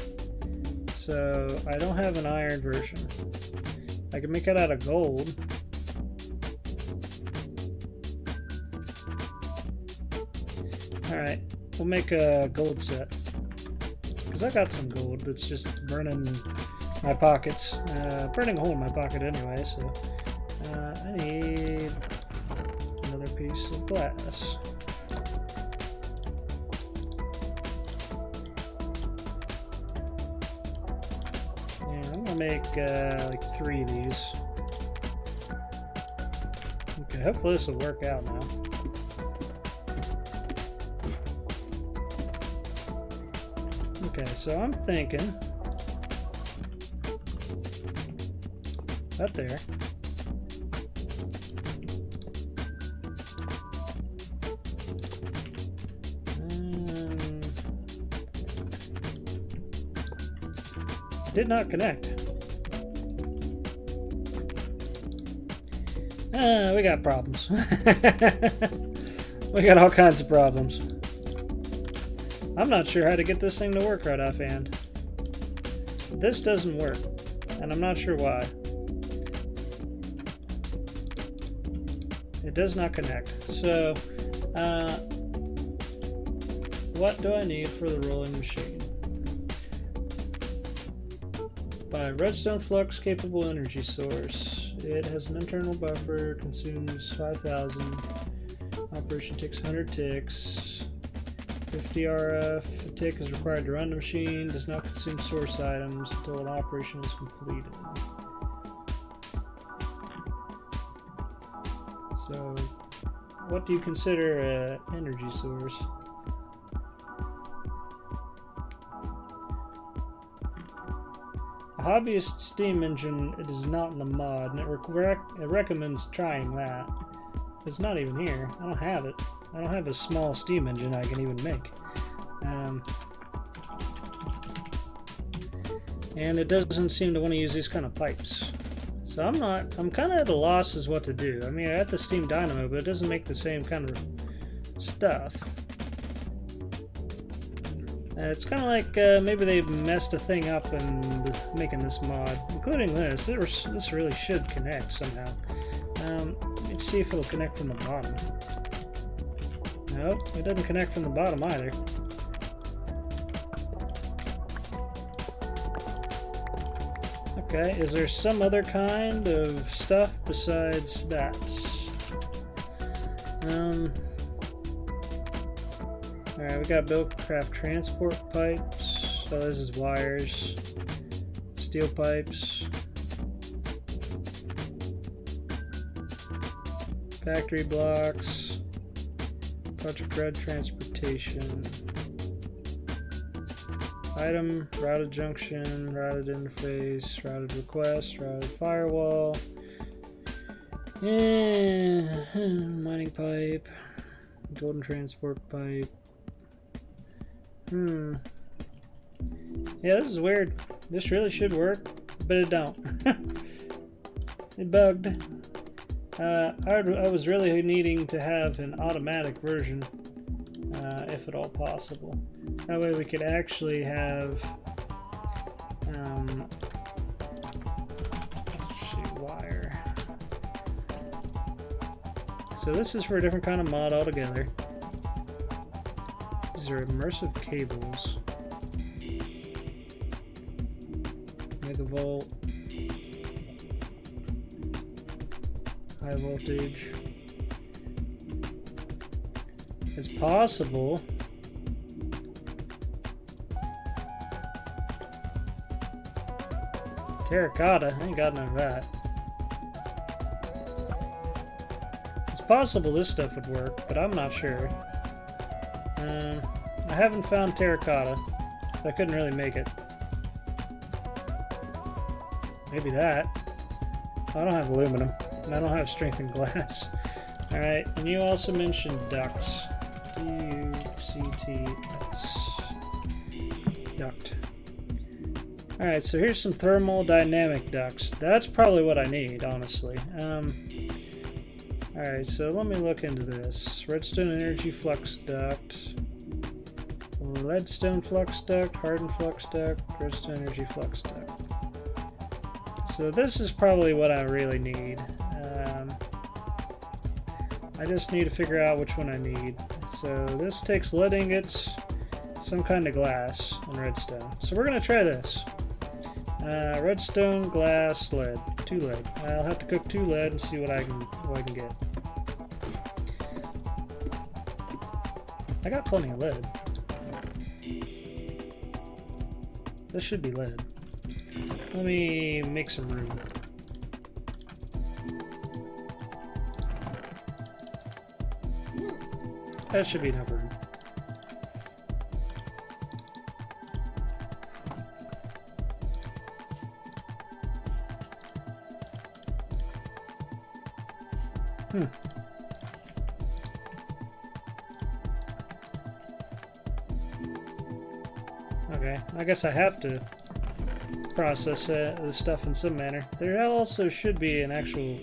So I don't have an iron version. I can make it out of gold. Alright, we'll make a gold set. Because I got some gold that's just burning my pockets. Burning a hole in my pocket anyway, so I need another piece of glass. Make like 3 of these. Okay, hopefully this will work out now. Okay, so I'm thinking up there. Did not connect. We got problems. We got all kinds of problems. I'm not sure how to get this thing to work right offhand. This doesn't work, and I'm not sure why. It does not connect. So, what do I need for the rolling machine? By redstone flux capable energy source. It has an internal buffer, consumes 5,000. Operation takes 100 ticks. 50 RF. A tick is required to run the machine. Does not consume source items until an operation is completed. So, what do you consider an energy source? Hobbyist steam engine, it is not in the mod, and it recommends trying that. It's not even here. I don't have it. I don't have a small steam engine I can even make. And it doesn't seem to want to use these kind of pipes. So I'm kind of at a loss as what to do. I mean, I have the steam dynamo, but it doesn't make the same kind of stuff. It's kind of like maybe they messed a thing up in making this mod, including this. This really should connect somehow. Let's see if it'll connect from the bottom. Nope, it doesn't connect from the bottom either. Okay, is there some other kind of stuff besides that? Alright, we got Railcraft transport pipes. So this is wires, steel pipes, factory blocks, Project Red transportation, item, routed junction, routed interface, routed request, routed firewall, and mining pipe, golden transport pipe. Yeah, this is weird. This really should work, but it don't. It bugged. I was really needing to have an automatic version, if at all possible. That way we could actually have, let's see, wire. So this is for a different kind of mod altogether. These are immersive cables. Megavolt. High voltage. It's possible. Terracotta. I ain't got none of that. It's possible this stuff would work, but I'm not sure. I haven't found terracotta, so I couldn't really make it. Maybe that. I don't have aluminum, and I don't have strengthened glass. Alright, and you also mentioned ducts. D-U-C-T-S. Duct. Alright, so here's some thermodynamic ducts. That's probably what I need, honestly. Alright, so let me look into this. Redstone energy flux duct. Leadstone flux duct, hardened flux duct, redstone energy flux duct. So this is probably what I really need. I just need to figure out which one I need. So this takes lead ingots, some kind of glass, and redstone. So we're going to try this. Redstone, glass, lead. 2 lead. I'll have to cook 2 lead and see what I can get. I got plenty of lead. This should be lead. Let me make some room. That should be enough room. Okay, I guess I have to process this stuff in some manner. There also should be an actual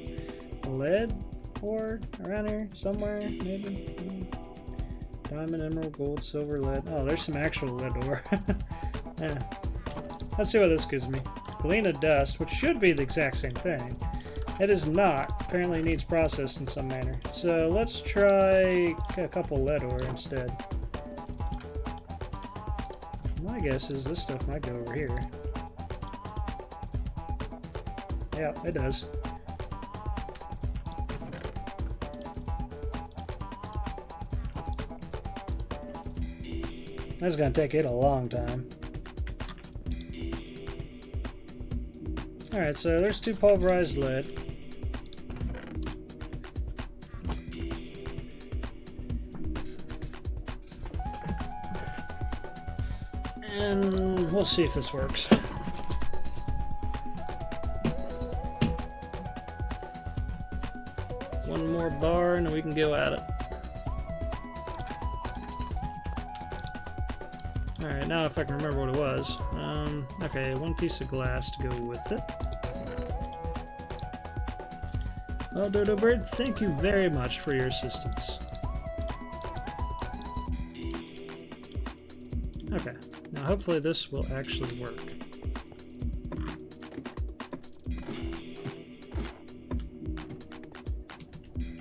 lead ore around here somewhere, maybe. Diamond, emerald, gold, silver, lead. Oh, there's some actual lead ore. Yeah. Let's see what this gives me. Zinc Dust, which should be the exact same thing. It is not. Apparently it needs processed in some manner. So let's try a couple lead ore instead. My guess is this stuff might go over here. Yeah, it does. That's going to take it a long time. Alright, so there's 2 pulverized lead. And we'll see if this works. One more bar and we can go at it. Alright, now if I can remember what it was. Okay, 1 piece of glass to go with it. Well, Dodo Bird, thank you very much for your assistance. Okay, now hopefully this will actually work.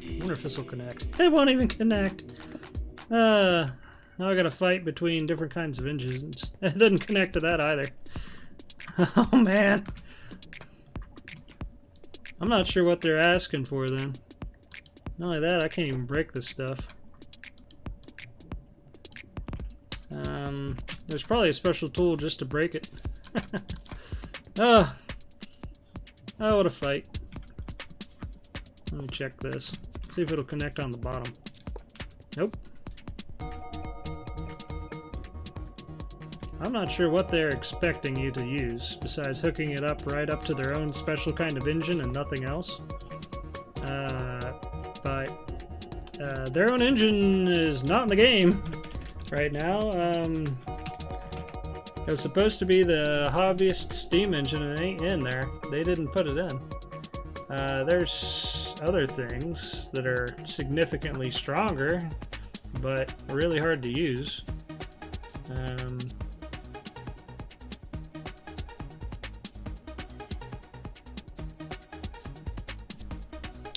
I wonder if this will connect. It won't even connect. Now I gotta fight between different kinds of engines. It doesn't connect to that either. Oh man. I'm not sure what they're asking for then. Not only that, I can't even break this stuff. There's probably a special tool just to break it. Oh, what a fight. Let me check this. See if it'll connect on the bottom. Nope. I'm not sure what they're expecting you to use, besides hooking it up right up to their own special kind of engine and nothing else. But their own engine is not in the game right now. It was supposed to be the hobbyist steam engine and it ain't in there. They didn't put it in. There's other things that are significantly stronger, but really hard to use.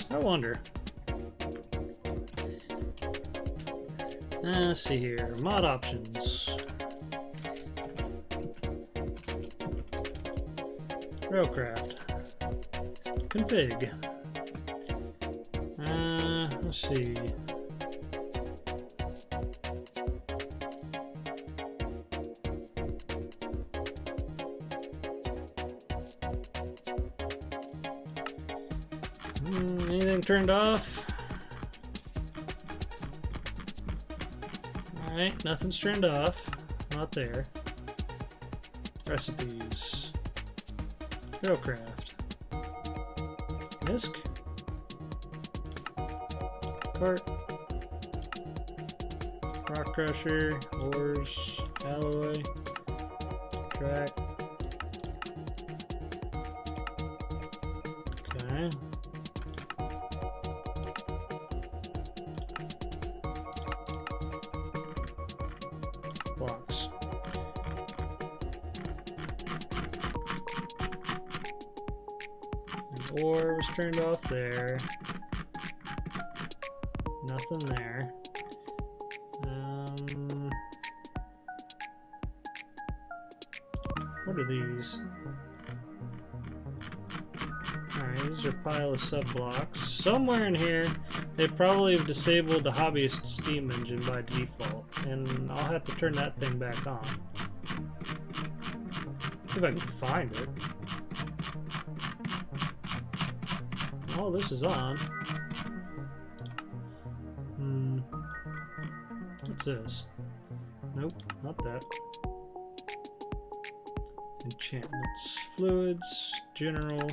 I wonder. Let's see here. Mod options. Railcraft. Config. Let's see. Anything turned off? Alright, nothing's turned off. Not there. Recipes. Railcraft. Disk. Cart. Rock crusher. Ores. Alloy. Track. Okay. Blocks. And ore was turned off there. Nothing there. What are these? Alright, these are a pile of sub-blocks. Somewhere in here, they probably have disabled the hobbyist steam engine by default, and I'll have to turn that thing back on. See if I can find it. Oh, this is on. What's this? Nope, not that. Enchantments. Fluids. General.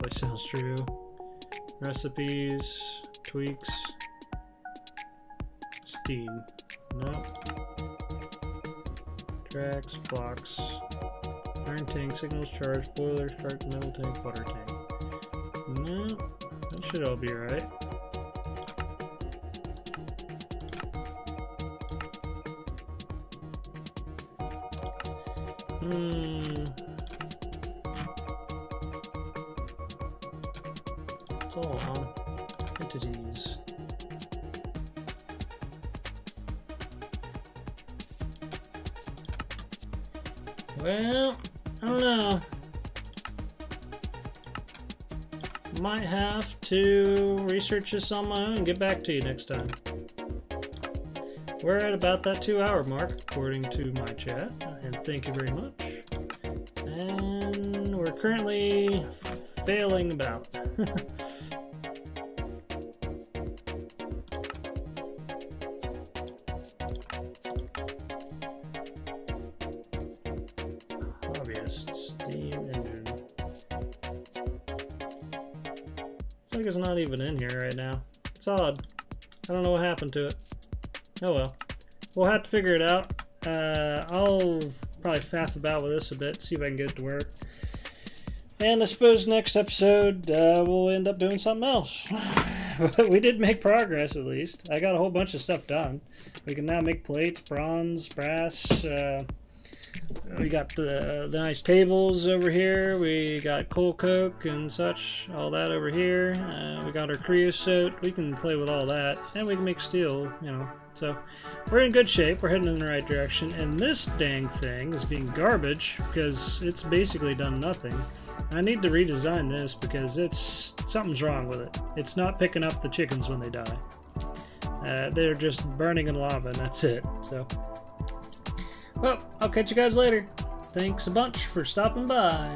Probably sounds true. Recipes. Tweaks. Steam. Nope. Tracks. Blocks. Iron tank. Signals charge. Boiler. Start. Metal tank. Water tank. No. That should all be right. It's all on entities. Well, I don't know. Might have to research this on my own and get back to you next time. We're at about that 2-hour mark, according to my chat, and thank you very much. And we're currently failing about. Hobbyist steam engine. It's like it's not even in here right now. It's odd. I don't know what happened to it. Oh well. We'll have to figure it out. I'll probably faff about with this a bit, see if I can get it to work. And I suppose next episode we'll end up doing something else. But we did make progress, at least. I got a whole bunch of stuff done. We can now make plates, bronze, brass. We got the nice tables over here. We got coal coke and such, all that over here. We got our creosote. We can play with all that, and we can make steel, you know. So we're in good shape. We're heading in the right direction. And this dang thing is being garbage because it's basically done nothing. I need to redesign this because something's wrong with it. It's not picking up the chickens when they die. They're just burning in lava, and that's it. So, well, I'll catch you guys later. Thanks a bunch for stopping by.